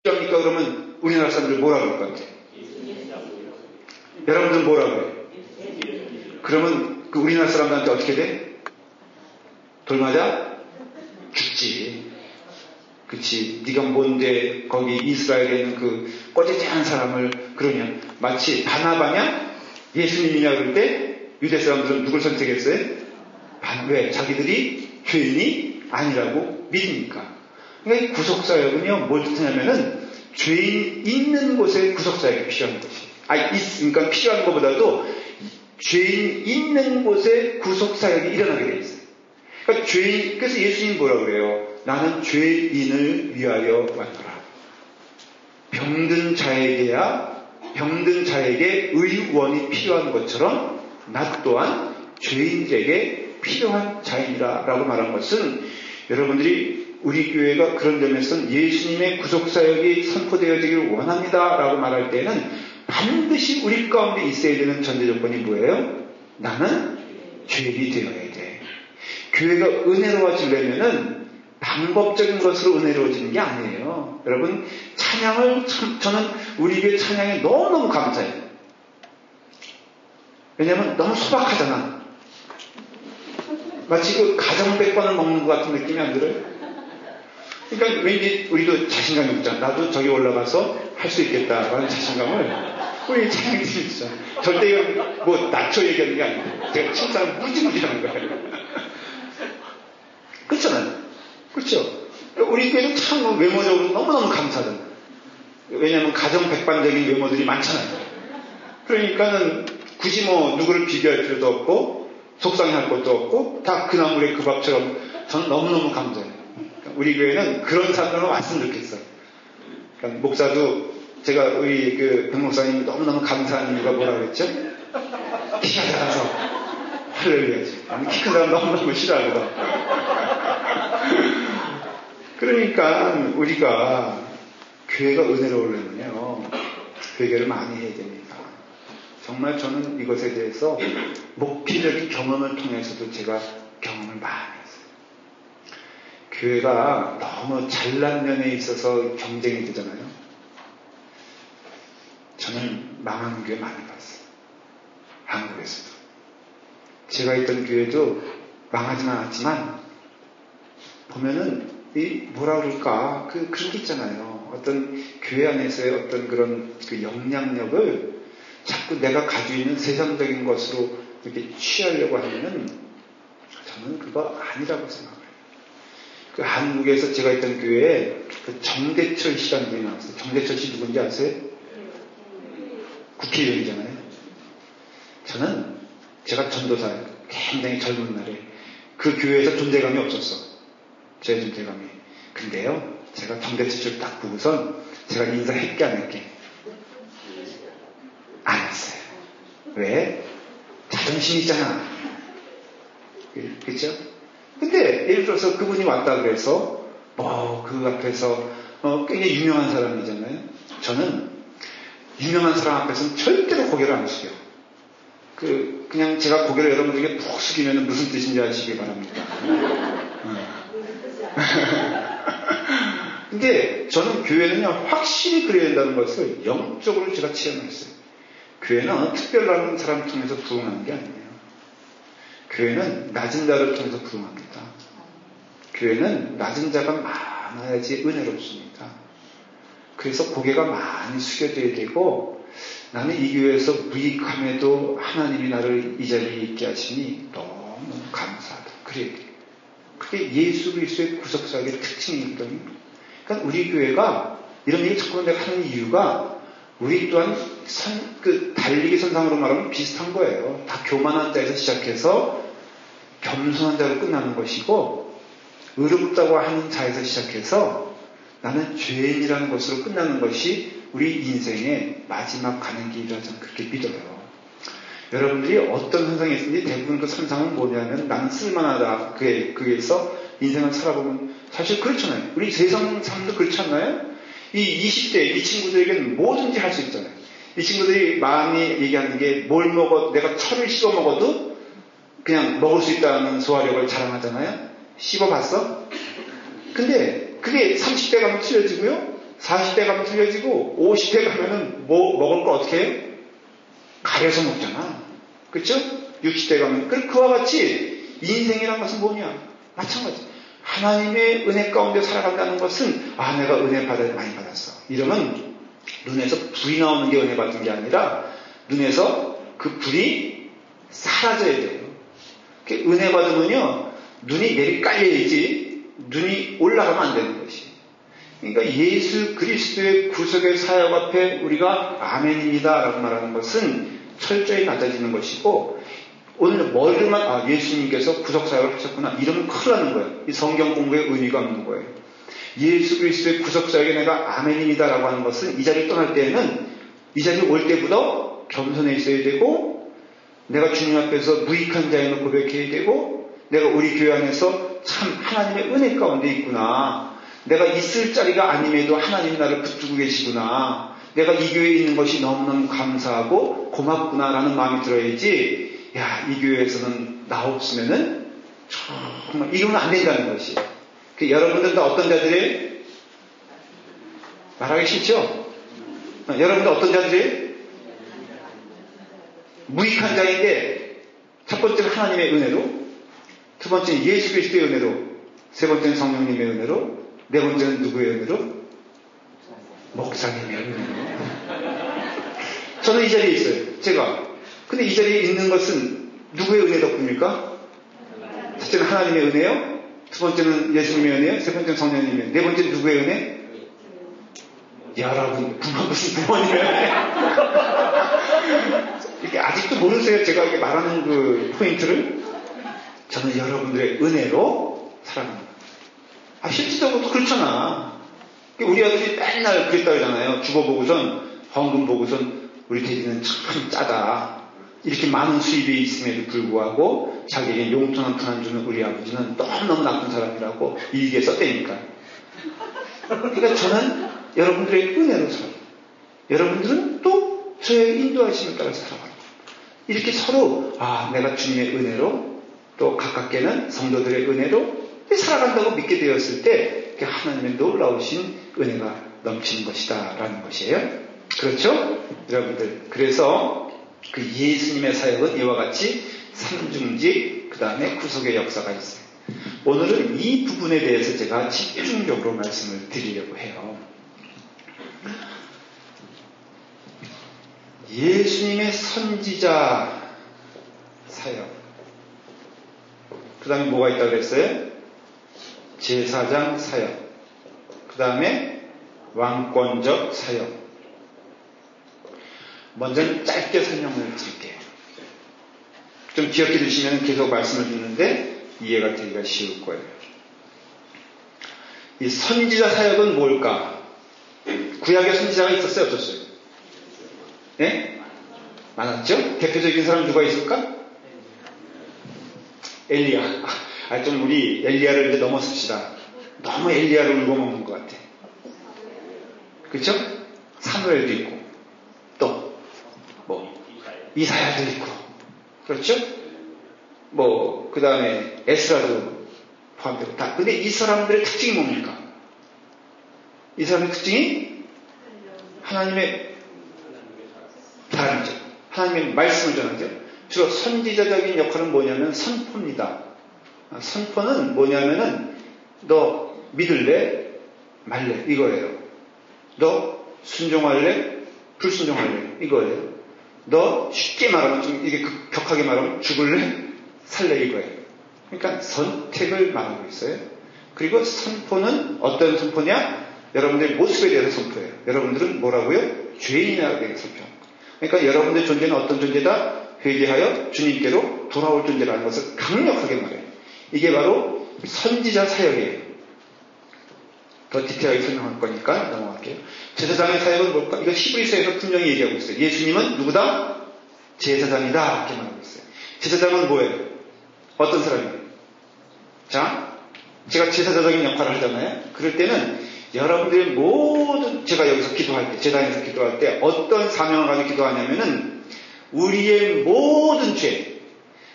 필요합니까? 그러면 우리나라 사람들 뭐라 그럴 것 같아요? 여러분들 뭐라 그래요? 그러면 그 우리나라 사람들한테 어떻게 돼? 돌 맞아? 죽지. 그치. 네가 뭔데 거기 이스라엘에 있는 그 꺼지지않은 사람을 그러냐. 마치 바나바냐? 예수님이냐 그럴 때 유대 사람들은 누굴 선택했어요? 왜? 자기들이 죄인이 아니라고 믿으니까. 그러니까 이 구속사역은요, 뭘 뜻하냐면은 죄인 있는 곳에 구속사역이 필요한 것이. 그러니까 필요한 것보다도 죄인 있는 곳에 구속사역이 일어나게 돼 있어요. 그러니까 그래서 예수님 뭐라고 그래요? 나는 죄인을 위하여 왔노라. 병든 자에게 의원이 필요한 것처럼 나 또한 죄인들에게 필요한 자이라 라고 말한 것은 여러분들이 우리 교회가 그런 점에서는 예수님의 구속사역이 선포되어지기를 원합니다 라고 말할 때는 반드시 우리 가운데 있어야 되는 전제 조건이 뭐예요? 나는 죄인이 되어야 돼. 교회가 은혜로워지려면은 방법적인 것으로 은혜로워지는 게 아니에요. 여러분, 찬양을 저는 우리 교회 찬양에 너무너무 감사해요. 왜냐면 너무 소박하잖아. 마치 그 가정백반을 먹는 것 같은 느낌이 안 들어요? 그러니까 왠지 우리도 자신감이 없잖아. 나도 저기 올라가서 할 수 있겠다라는 자신감을 우리 찬양팀이 있어. 절대 이건 뭐 낮춰 얘기하는 게 아니고 제가 칭찬을 무지무지 하는 거예요. 그렇잖아요. 그렇죠? 우리 교회는 참 외모적으로 너무너무 감사하잖아요. 왜냐하면 가정백반적인 외모들이 많잖아요. 그러니까는 굳이 뭐 누구를 비교할 필요도 없고 속상해할 것도 없고 다 그 나물의 그 밥처럼 저는 너무너무 감사해요. 우리 교회는 그런 사람들만 왔으면 좋겠어요. 그러니까 목사도 제가 우리 그 백목사님 너무너무 감사한 이유가 뭐라고 그랬죠? 키가 작아서 할렐루야지. 키 큰 사람 너무너무 싫어하거든. 그러니까 우리가 교회가 은혜로우려면요 회개를 많이 해야 됩니다. 정말 저는 이것에 대해서 목피적인 경험을 통해서도 제가 경험을 많이 했어요. 교회가 너무 잘난 면에 있어서 경쟁이 되잖아요. 저는 망한 교회 많이 봤어요. 한국에서도. 제가 있던 교회도 망하진 않았지만 보면은 뭐라 그럴까 그런 게 있잖아요. 어떤 교회 안에서의 어떤 그런 그 영향력을 자꾸 내가 가지고 있는 세상적인 것으로 이렇게 취하려고 하면은 저는 그거 아니라고 생각해요. 그 한국에서 제가 있던 교회에 그 정대철 씨라는 분이 나왔어요. 정대철 씨 누군지 아세요? 국회의원이잖아요. 저는 제가 전도사예요. 굉장히 젊은 날에 그 교회에서 존재감이 없었어. 제 존재감이. 근데요, 제가 정대철 씨를 딱 보고선 제가 인사했게 안 했게? 안 했어요. 왜? 자존심 있잖아. 그렇죠? 근데 예를 들어서 그분이 왔다 그래서 그 앞에서 굉장히 유명한 사람이잖아요. 저는 유명한 사람 앞에서는 절대로 고개를 안 숙여. 그냥 제가 고개를 여러분들에게 푹 숙이면 무슨 뜻인지 아시기 바랍니다. 근데 저는 교회는요 확실히 그래야 된다는 것을 영적으로 제가 체험했어요. 교회는 특별한 사람을 통해서 부흥하는 게 아니에요. 교회는 낮은 자를 통해서 부흥합니다. 교회는 낮은 자가 많아야지 은혜롭습니다. 그래서 고개가 많이 숙여져야 되고 나는 이 교회에서 무익함에도 하나님이 나를 이 자리에 있게 하시니 너무 감사하다. 그게 예수 그리스도의 구속사역의 특징이거든요. 그러니까 우리 교회가 이런 얘기 자꾸 내가 하는 이유가 우리 또한 달리기 선상으로 말하면 비슷한 거예요. 다 교만한 자에서 시작해서 겸손한 자로 끝나는 것이고 의롭다고 하는 자에서 시작해서 나는 죄인이라는 것으로 끝나는 것이 우리 인생의 마지막 가는 길이라 저는 그렇게 믿어요. 여러분들이 어떤 선상에 있는지 대부분 그 선상은 뭐냐면 나는 쓸만하다. 그에서 인생을 살아보면 사실 그렇잖아요. 우리 세상 사람도 그렇지 않나요? 이 20대 이 친구들에게는 뭐든지 할 수 있잖아요. 이 친구들이 많이 얘기하는 게 뭘 먹어도 내가 철을 씹어 먹어도 그냥 먹을 수 있다는 소화력을 자랑하잖아요. 씹어봤어? 근데 그게 30대 가면 틀려지고요. 40대 가면 틀려지고 50대 가면은 뭐 먹을 거 어떻게 해요? 가려서 먹잖아. 그렇죠? 60대 가면. 그와 같이 인생이란 것은 뭐냐? 마찬가지. 하나님의 은혜 가운데 살아간다는 것은 내가 은혜 많이 받았어. 이러면 눈에서 불이 나오는 게 은혜 받은 게 아니라 눈에서 그 불이 사라져야 돼요. 은혜 받으면요 눈이 내리 깔려야지 눈이 올라가면 안 되는 것이. 그러니까 예수 그리스도의 구속의 사역 앞에 우리가 아멘입니다 라고 말하는 것은 철저히 낮아지는 것이고, 오늘 머리만 예수님께서 구속사역을 하셨구나 이러면 큰일 나는 거예요. 이 성경 공부의 의미가 없는 거예요. 예수 그리스도의 구속사역에 내가 아멘입니다 라고 하는 것은 이 자리를 떠날 때에는 이 자리에 올 때부터 겸손해 있어야 되고, 내가 주님 앞에서 무익한 자임을 고백해야 되고, 내가 우리 교회 안에서 참 하나님의 은혜 가운데 있구나, 내가 있을 자리가 아님에도 하나님이 나를 붙들고 계시구나, 내가 이 교회에 있는 것이 너무너무 감사하고 고맙구나 라는 마음이 들어야지, 이 교회에서는 나 없으면은 정말 이러면 안 된다는 것이. 여러분들도 어떤 자들이에요? 말하기 싫죠? 여러분들 어떤 자들이에요? 무익한 자인데, 첫 번째는 하나님의 은혜로, 두 번째는 예수 그리스도의 은혜로, 세 번째는 성령님의 은혜로, 네 번째는 누구의 은혜로? 목사님의 은혜로. 저는 이 자리에 있어요. 제가. 근데 이 자리에 있는 것은 누구의 은혜 덕분입니까? 첫째는 하나님의 은혜요, 두 번째는 예수님의 은혜요, 세 번째는 성령님의 은혜, 네 번째는 누구의 은혜? 여러분, 무슨 부모님의 은혜. 이게 아직도 모르세요? 제가 이렇게 말하는 그 포인트를. 저는 여러분들의 은혜로 살아갑니다. 실질적으로도 그렇잖아. 우리 아들이 맨날 그랬다 그러잖아요. 주거 보고선, 헌금 보고선 우리 대리는 참 짜다. 이렇게 많은 수입이 있음에도 불구하고 자기에게 용돈 한 푼 안 주는 우리 아버지는 너무너무 나쁜 사람이라고 일기에 썼다니까. 그러니까 저는 여러분들의 은혜로 살아요. 여러분들은 또 저의 인도하심을 따라서 살아가요. 이렇게 서로 내가 주님의 은혜로, 또 가깝게는 성도들의 은혜로 살아간다고 믿게 되었을 때 하나님의 놀라우신 은혜가 넘치는 것이다 라는 것이에요. 그렇죠? 여러분들, 그래서 그 예수님의 사역은 이와 같이 삼중직, 그 다음에 구속의 역사가 있어요. 오늘은 이 부분에 대해서 제가 집중적으로 말씀을 드리려고 해요. 예수님의 선지자 사역, 그 다음에 뭐가 있다고 그랬어요? 제사장 사역, 그 다음에 왕권적 사역. 먼저 짧게 설명을 드릴게요. 좀 기억해 두시면 계속 말씀을 듣는데 이해가 되기가 쉬울 거예요. 이 선지자 사역은 뭘까? 구약에 선지자가 있었어요? 없었어요? 예? 많았죠? 대표적인 사람 누가 있을까? 엘리야. 좀 우리 엘리야를 이제 넘어섭시다. 너무 엘리야를 울고먹는 것 같아. 그렇죠? 사무엘도 있고, 또 이사야도 있고, 그렇죠? 그 다음에 에스라도 포함되고 다. 근데 이 사람들의 특징이 뭡니까? 이 사람의 특징이 하나님의 사람이죠. 하나님의 말씀을 전하죠. 주로 선지자적인 역할은 뭐냐면 선포입니다. 선포는 뭐냐면은 너 믿을래? 말래? 이거예요. 너 순종할래? 불순종할래? 이거예요. 너 쉽게 말하면, 좀 이게 격하게 말하면 죽을래? 살래? 이거예요. 그러니까 선택을 말하고 있어요. 그리고 선포는 어떤 선포냐? 여러분들의 모습에 대해서 선포해요. 여러분들은 뭐라고요? 죄인이라고 선포합니다. 그러니까 여러분들의 존재는 어떤 존재다? 회개하여 주님께로 돌아올 존재라는 것을 강력하게 말해요. 이게 바로 선지자 사역이에요. 더 디테일하게 설명할 거니까 넘어갈게요. 제사장의 사역은 뭘까? 이거 히브리서에서 분명히 얘기하고 있어요. 예수님은 누구다? 제사장이다. 이렇게 말하고 있어요. 제사장은 뭐예요? 어떤 사람이에요? 자, 제가 제사장적인 역할을 하잖아요. 그럴 때는 여러분들의 모든, 제가 여기서 기도할 때, 제단에서 기도할 때 어떤 사명을 가지고 기도하냐면은 우리의 모든 죄,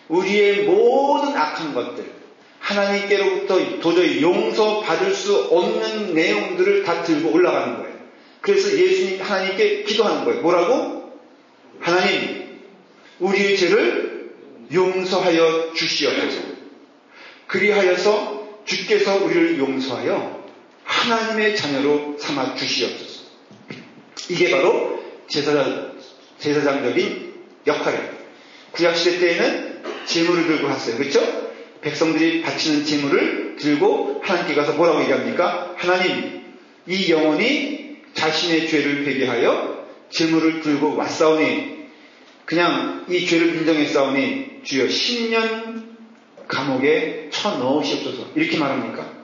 우리의 모든 악한 것들, 하나님께로부터 도저히 용서받을 수 없는 내용들을 다 들고 올라가는 거예요. 그래서 예수님 하나님께 기도하는 거예요. 뭐라고? 하나님, 우리의 죄를 용서하여 주시옵소서. 그리하여서 주께서 우리를 용서하여 하나님의 자녀로 삼아 주시옵소서. 이게 바로 제사장적인 역할이에요. 구약시대 때에는 제물을 들고 갔어요. 그렇죠? 백성들이 바치는 제물을 들고 하나님께 가서 뭐라고 얘기합니까? 하나님, 이 영혼이 자신의 죄를 회개하여 제물을 들고 왔사오니 그냥 이 죄를 인정했사오니 주여 10년 감옥에 쳐넣으시옵소서. 이렇게 말합니까?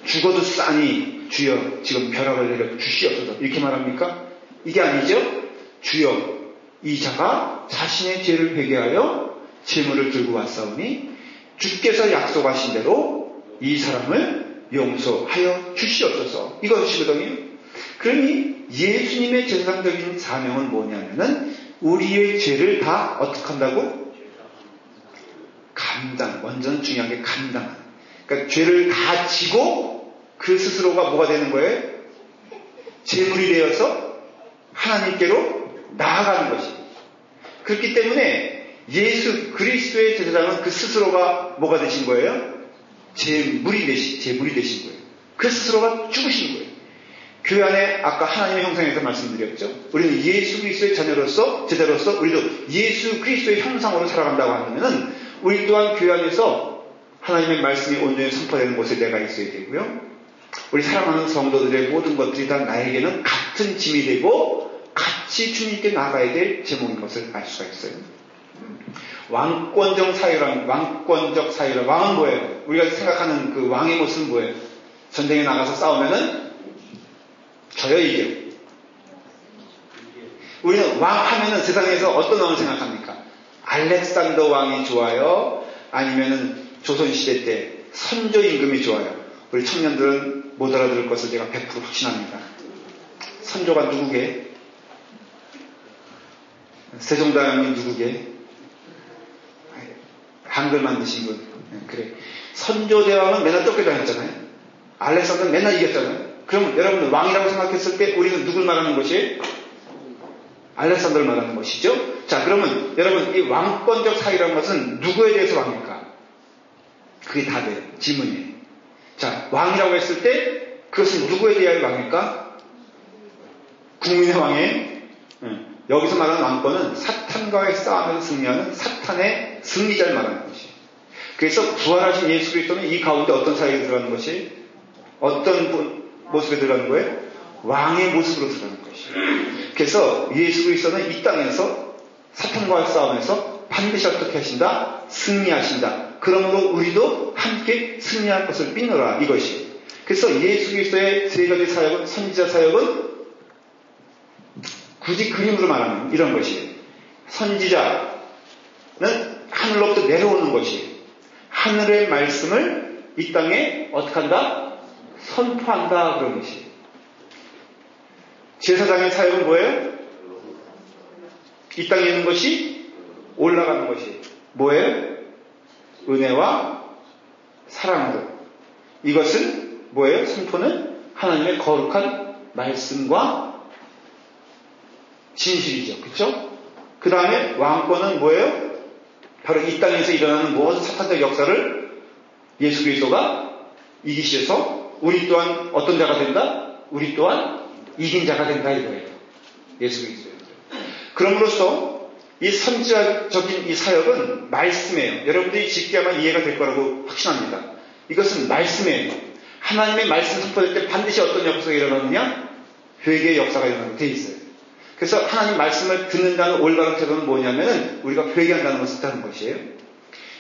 죽어도 싸니 주여 지금 벼락을 내려 주시옵소서. 이렇게 말합니까? 이게 아니죠. 주여 이 자가 자신의 죄를 회개하여 제물을 들고 왔사오니 주께서 약속하신 대로 이 사람을 용서하여 주시옵소서. 이것이거든요. 그러니 예수님의 제사장적인 사명은 뭐냐면은 우리의 죄를 다 어떻게 한다고? 감당. 완전 중요한 게 감당. 그러니까 죄를 다 지고 그 스스로가 뭐가 되는 거예요? 제물이 되어서 하나님께로 나아가는 것이. 그렇기 때문에 예수 그리스도의 제사장은 그 스스로가 뭐가 되신 거예요? 제물이 되신 거예요. 그 스스로가 죽으신 거예요. 교회 안에 아까 하나님의 형상에서 말씀드렸죠. 우리는 예수 그리스도의 자녀로서 제자로서 우리도 예수 그리스도의 형상으로 살아간다고 하면은 우리 또한 교회 안에서 하나님의 말씀이 온전히 선포되는 곳에 내가 있어야 되고요. 우리 사랑하는 성도들의 모든 것들이 다 나에게는 같은 짐이 되고 같이 주님께 나가야 될 제목인 것을 알 수가 있어요. 왕권적 사유란 왕은 뭐예요? 우리가 생각하는 그 왕의 모습은 뭐예요? 전쟁에 나가서 싸우면은 저요 이겨. 우리는 왕 하면은 세상에서 어떤 왕을 생각합니까? 알렉산더 왕이 좋아요? 아니면은 조선시대 때 선조 임금이 좋아요? 우리 청년들은 못 알아들을 것을 제가 100% 확신합니다. 선조가 누구게? 세종대왕이 누구게? 한글 만드신 분. 그래. 선조대왕은 맨날 쫓겨다녔잖아요. 알렉산더는 맨날 이겼잖아요. 그럼 여러분 왕이라고 생각했을 때 우리는 누굴 말하는 것이? 알렉산더를 말하는 것이죠. 자, 그러면 여러분 이 왕권적 사유라는 것은 누구에 대해서 왕입니까? 그게 다 돼요. 질문이에요. 자, 왕이라고 했을 때 그것은 누구에 대한 왕일까? 국민의 왕이에요. 여기서 말하는 왕권은 사탄과의 싸움에서 승리하는 사탄의 승리자를 말하는 것이에요. 그래서 부활하신 예수 그리스도는 이 가운데 어떤 사역에 들어가는 것이? 어떤 모습에 들어가는 거예요? 왕의 모습으로 들어가는 것이에요. 그래서 예수 그리스도는 이 땅에서 사탄과의 싸움에서 반드시 어떻게 하신다? 승리하신다. 그러므로 우리도 함께 승리할 것을 믿노라 이것이. 그래서 예수 그리스도의 세 가지 사역은 선지자 사역은 굳이 그림으로 말하면 이런 것이에요. 선지자는 하늘로부터 내려오는 것이에요. 하늘의 말씀을 이 땅에 어떻게 한다? 선포한다 그런 것이에요. 제사장의 사역은 뭐예요? 이 땅에 있는 것이 올라가는 것이 뭐예요? 은혜와 사랑으로. 이것은 뭐예요? 선포는 하나님의 거룩한 말씀과 진실이죠. 그렇죠? 그 다음에 왕권은 뭐예요? 바로 이 땅에서 일어나는 모든 사탄적 역사를 예수 그리스도가 이기셔서 우리 또한 어떤 자가 된다? 우리 또한 이긴 자가 된다 이거예요. 예수 그리스도. 그럼으로써 이 선지자적인 이 사역은 말씀이에요. 여러분들이 쉽게 하면 이해가 될 거라고 확신합니다. 이것은 말씀이에요. 하나님의 말씀 선포될 때 반드시 어떤 역사가 일어나느냐? 회개의 역사가 일어나게 돼 있어요. 그래서 하나님 말씀을 듣는다는 올바른 태도는 뭐냐면은 우리가 회개한다는 것을 뜻하는 것이에요.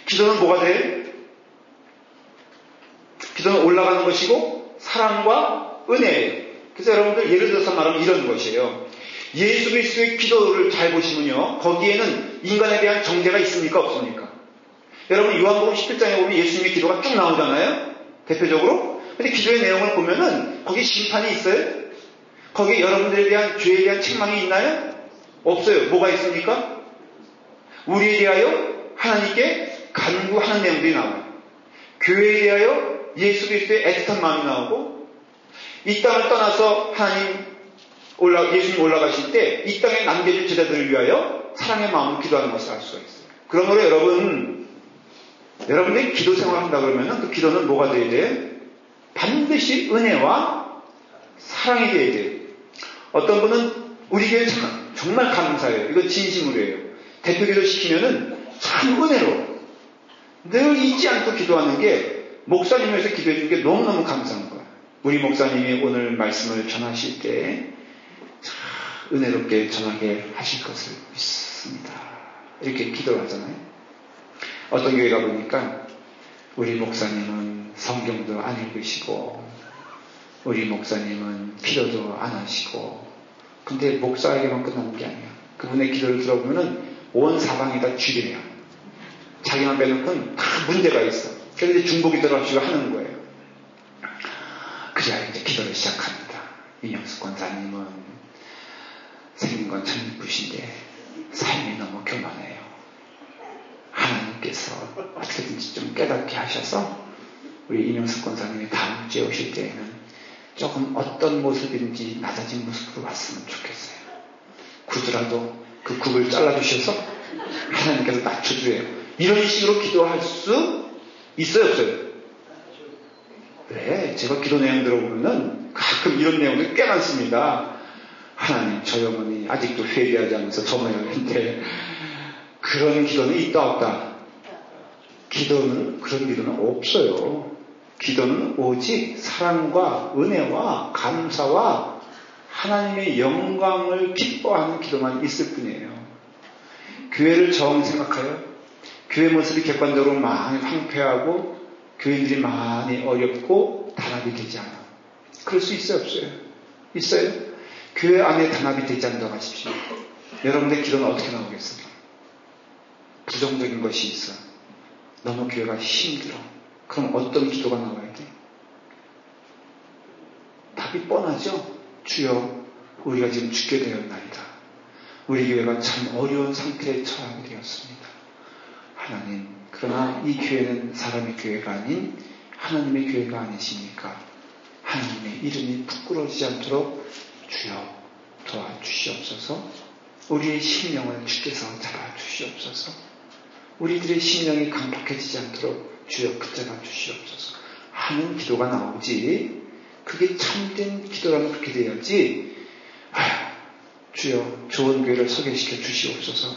기도는 뭐가 돼요? 기도는 올라가는 것이고 사랑과 은혜예요. 그래서 여러분들 예를 들어서 말하면 이런 것이에요. 예수 그리스도의 기도를 잘 보시면요. 거기에는 인간에 대한 정죄가 있습니까? 없습니까? 여러분 요한복음 17장에 보면 예수님의 기도가 쭉 나오잖아요. 대표적으로. 근데 기도의 내용을 보면은 거기 심판이 있어요? 거기에 여러분들에 대한 죄에 대한 책망이 있나요? 없어요. 뭐가 있습니까? 우리에 대하여 하나님께 간구하는 내용들이 나와요. 교회에 대하여 예수 그리스도의 애틋한 마음이 나오고 이 땅을 떠나서 예수님 올라가실 때 이 땅에 남겨질 제자들을 위하여 사랑의 마음으로 기도하는 것을 알 수가 있어요. 그러므로 여러분들이 기도 생활을 한다 그러면 그 기도는 뭐가 되어야 돼요? 반드시 은혜와 사랑이 되어야 돼요. 어떤 분은 우리 교회 정말 감사해요. 이거 진심으로 해요. 대표기도 시키면은 참 은혜로워. 늘 잊지 않고 기도하는 게 목사님에서 기도해 주는 게 너무너무 감사한 거야. 우리 목사님이 오늘 말씀을 전하실 때 은혜롭게 전하게 하실 것을 믿습니다. 이렇게 기도를 하잖아요. 어떤 교회 가보니까 우리 목사님은 성경도 안 읽으시고 우리 목사님은 기도도 안 하시고 근데 목사에게만 끝나는 게 아니야. 그분의 기도를 들어보면은 온 사방이 다 쥐래요. 자기만 빼놓고는 다 문제가 있어. 그래서 이제 중보 기도를 하시고 하는 거예요. 그래야 이제 기도를 시작합니다. 이명숙 권사님은 생긴 건 참 이쁘신데 삶이 너무 교만해요. 하나님께서 어떻게든지 좀 깨닫게 하셔서 우리 이명숙 권사님이 다음 주에 오실 때에는 조금 어떤 모습인지 낮아진 모습으로 왔으면 좋겠어요. 굳으라도 그 굽을 잘라주셔서 하나님께서 낮춰줘요. 이런 식으로 기도할 수 있어요, 없어요? 네, 제가 기도 내용 들어보면은 가끔 이런 내용들이 꽤 많습니다. 하나님, 저 영혼이 아직도 회개하지 않아서 저 모양인데 그런 기도는 있다 없다? 그런 기도는 없어요. 기도는 오직 사랑과 은혜와 감사와 하나님의 영광을 기뻐하는 기도만 있을 뿐이에요. 교회를 처음 생각하여 교회 모습이 객관적으로 많이 황폐하고 교인들이 많이 어렵고 단합이 되지 않아. 그럴 수 있어요, 없어요? 있어요? 교회 안에 단합이 되지 않는다고 하십시오. 여러분의 기도는 어떻게 나오겠어요? 부정적인 것이 있어. 너무 교회가 힘들어. 그럼 어떤 기도가 나와야 돼? 답이 뻔하죠? 주여, 우리가 지금 죽게 되었나이다. 우리 교회가 참 어려운 상태에 처하게 되었습니다. 하나님, 그러나 이 교회는 사람의 교회가 아닌 하나님의 교회가 아니십니까? 하나님의 이름이 부끄러워지지 않도록 주여 도와주시옵소서. 우리의 심령을 주께서 잡아주시옵소서. 우리들의 심령이 강팍해지지 않도록 주여 붙잡아 주시옵소서 하는 기도가 나오지. 그게 참된 기도라면 그렇게 돼야지. 주여 좋은 교회를 소개시켜 주시옵소서.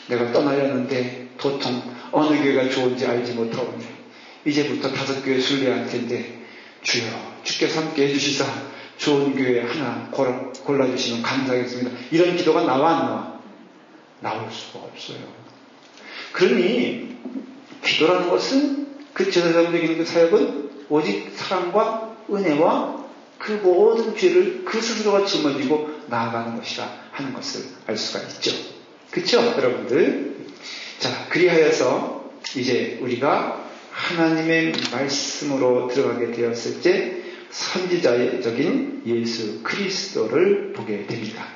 내가 떠나려는데 도통 어느 교회가 좋은지 알지 못하오니 이제부터 5교회 순례할 텐데 주여 주께서 함께 해주시사 좋은 교회 하나 골라주시면 감사하겠습니다. 이런 기도가 나와 안 나와? 나올 수가 없어요. 그러니 기도라는 것은 그 제사장적인 그 사역은 오직 사랑과 은혜와 그 모든 죄를 그 스스로가 짊어지고 나아가는 것이라 하는 것을 알 수가 있죠. 그렇죠, 여러분들? 자, 그리하여서 이제 우리가 하나님의 말씀으로 들어가게 되었을 때 선지자적인 예수 그리스도를 보게 됩니다.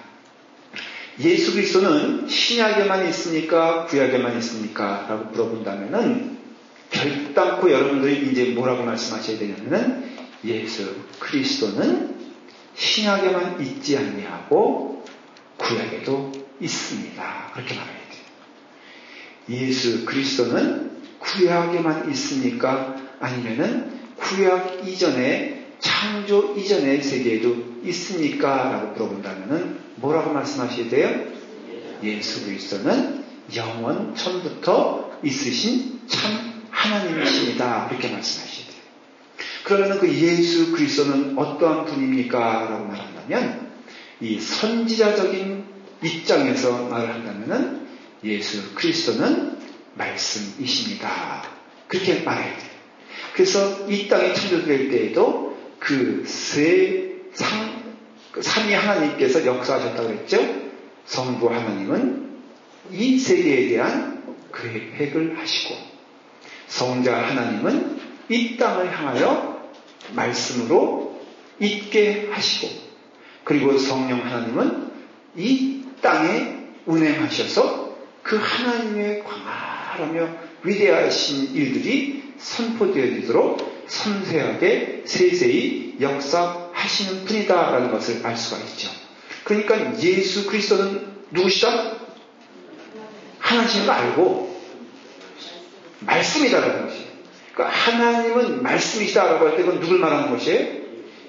예수 그리스도는 신약에만 있습니까? 구약에만 있습니까? 라고 물어본다면은 결단코 여러분들이 이제 뭐라고 말씀하셔야 되냐면은 예수 그리스도는 신약에만 있지 아니하고 구약에도 있습니다. 그렇게 말해야 돼요. 예수 그리스도는 구약에만 있습니까? 아니면은 구약 이전에 창조 이전의 세계에도 있습니까? 라고 물어본다면은 뭐라고 말씀하셔야 돼요? 예수 그리스도는 영원 처음부터 있으신 참 하나님이십니다. 이렇게 말씀하셔야 돼요. 그러면 그 예수 그리스도는 어떠한 분입니까? 라고 말한다면 이 선지자적인 입장에서 말을 한다면 예수 그리스도는 말씀이십니다. 그렇게 말해야 돼요. 그래서 이 땅이 창조될 때에도 그 삼위 하나님께서 역사하셨다고 했죠. 성부 하나님은 이 세계에 대한 계획을 하시고 성자 하나님은 이 땅을 향하여 말씀으로 있게 하시고 그리고 성령 하나님은 이 땅에 운행하셔서 그 하나님의 광활하며 위대하신 일들이 선포되어지도록 섬세하게 세세히 역사하시는 분이다라는 것을 알 수가 있죠. 그러니까 예수 그리스도는 누구시다? 하나님을 알고 말씀이다라는 것이에요. 그러니까 하나님은 말씀이시다라고 할 때 그건 누굴 말하는 것이에요?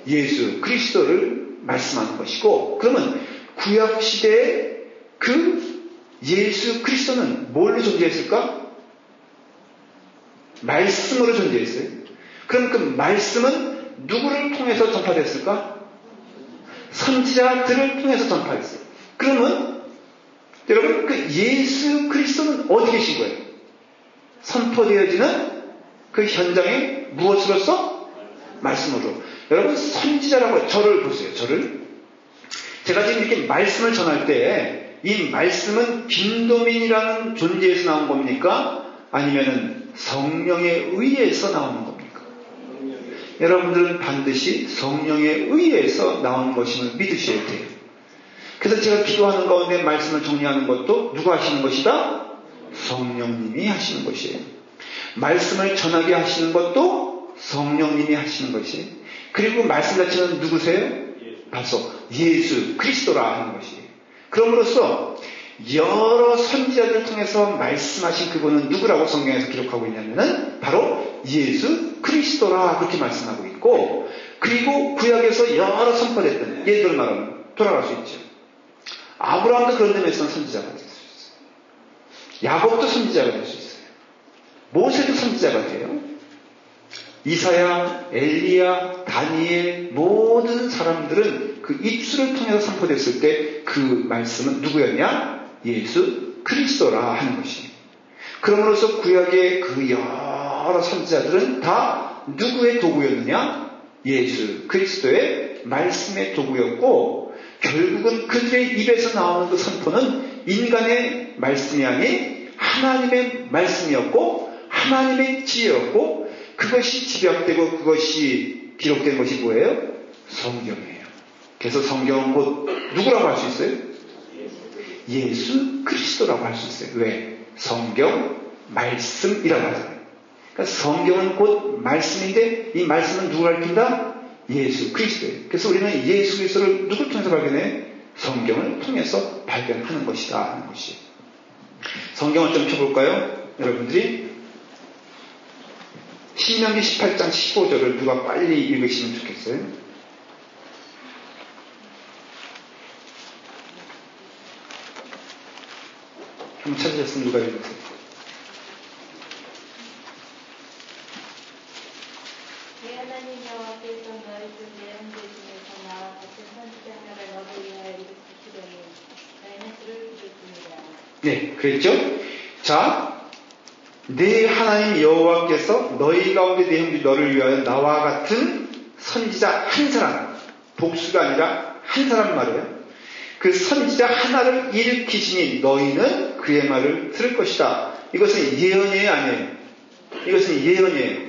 예수 그리스도를 말씀하는 것이고, 그러면 구약시대에 그 예수 그리스도는 뭘로 존재했을까? 말씀으로 존재했어요. 그럼 그 말씀은 누구를 통해서 전파됐을까? 선지자들을 통해서 전파했어요. 그러면 여러분, 그 예수 그리스도는 어디 계신 거예요? 선포되어지는 그 현장에 무엇으로서? 말씀으로. 여러분, 선지자라고, 저를 보세요. 저를. 제가 지금 이렇게 말씀을 전할 때 이 말씀은 김도민이라는 존재에서 나온 겁니까? 아니면은 성령에 의해서 나오는 겁니까? 여러분들은 반드시 성령에 의해서 나온 것임을 믿으셔야 돼요. 그래서 제가 기도하는 가운데 말씀을 정리하는 것도 누가 하시는 것이다? 성령님이 하시는 것이에요. 말씀을 전하게 하시는 것도 성령님이 하시는 것이에요. 그리고 말씀 자체는 누구세요? 바로 예수 그리스도라 하는 것이에요. 그럼으로써 여러 선지자들을 통해서 말씀하신 그분은 누구라고 성경에서 기록하고 있냐면은 바로 예수 그리스도라 그렇게 말씀하고 있고, 그리고 구약에서 여러 선포됐던, 예를 들어 말하면 돌아갈 수 있죠. 아브라함도 그런 데에서는 선지자가 될 수 있어요. 야곱도 선지자가 될 수 있어요. 모세도 선지자가 돼요. 이사야, 엘리야, 다니엘 모든 사람들은 그 입술을 통해서 선포됐을 때 그 말씀은 누구였냐? 예수 그리스도라 하는 것이에요. 그러므로서 구약의 그 여러 선지자들은 다 누구의 도구였느냐? 예수 그리스도의 말씀의 도구였고, 결국은 그들의 입에서 나오는 그 선포는 인간의 말씀이 아닌 하나님의 말씀이었고 하나님의 지혜였고, 그것이 집약되고 그것이 기록된 것이 뭐예요? 성경이에요. 그래서 성경은 곧 누구라고 할 수 있어요? 예수 그리스도라고 할 수 있어요. 왜? 성경 말씀이라고 하잖아요. 그러니까 성경은 곧 말씀인데 이 말씀은 누구를 가리킨다? 예수 그리스도예요. 그래서 우리는 예수 그리스도를 누굴 통해서 발견해? 성경을 통해서 발견하는 것이다 하는 것이에요. 성경을 좀 펴볼까요? 여러분들이 신명기 18장 15절을 누가 빨리 읽으시면 좋겠어요. 한번 찾으셨으면 누가 읽으세요? 내 하나님 여호와께서 너희 중에 형제 중에서 나와 같은 선지자 하나를 너를 위하여 일으키시더니 너희는 그를 부르십니다. 네, 그랬죠? 자, 내 하나님 여호와께서 너희 가운데 내 형제 너를 위하여 나와 같은 선지자 한 사람, 복수가 아니라 한 사람 말이에요. 그 선지자 하나를 일으키시니 너희는 그의 말을 들을 것이다. 이것은 예언이에요, 아니에요? 이것은 예언이에요.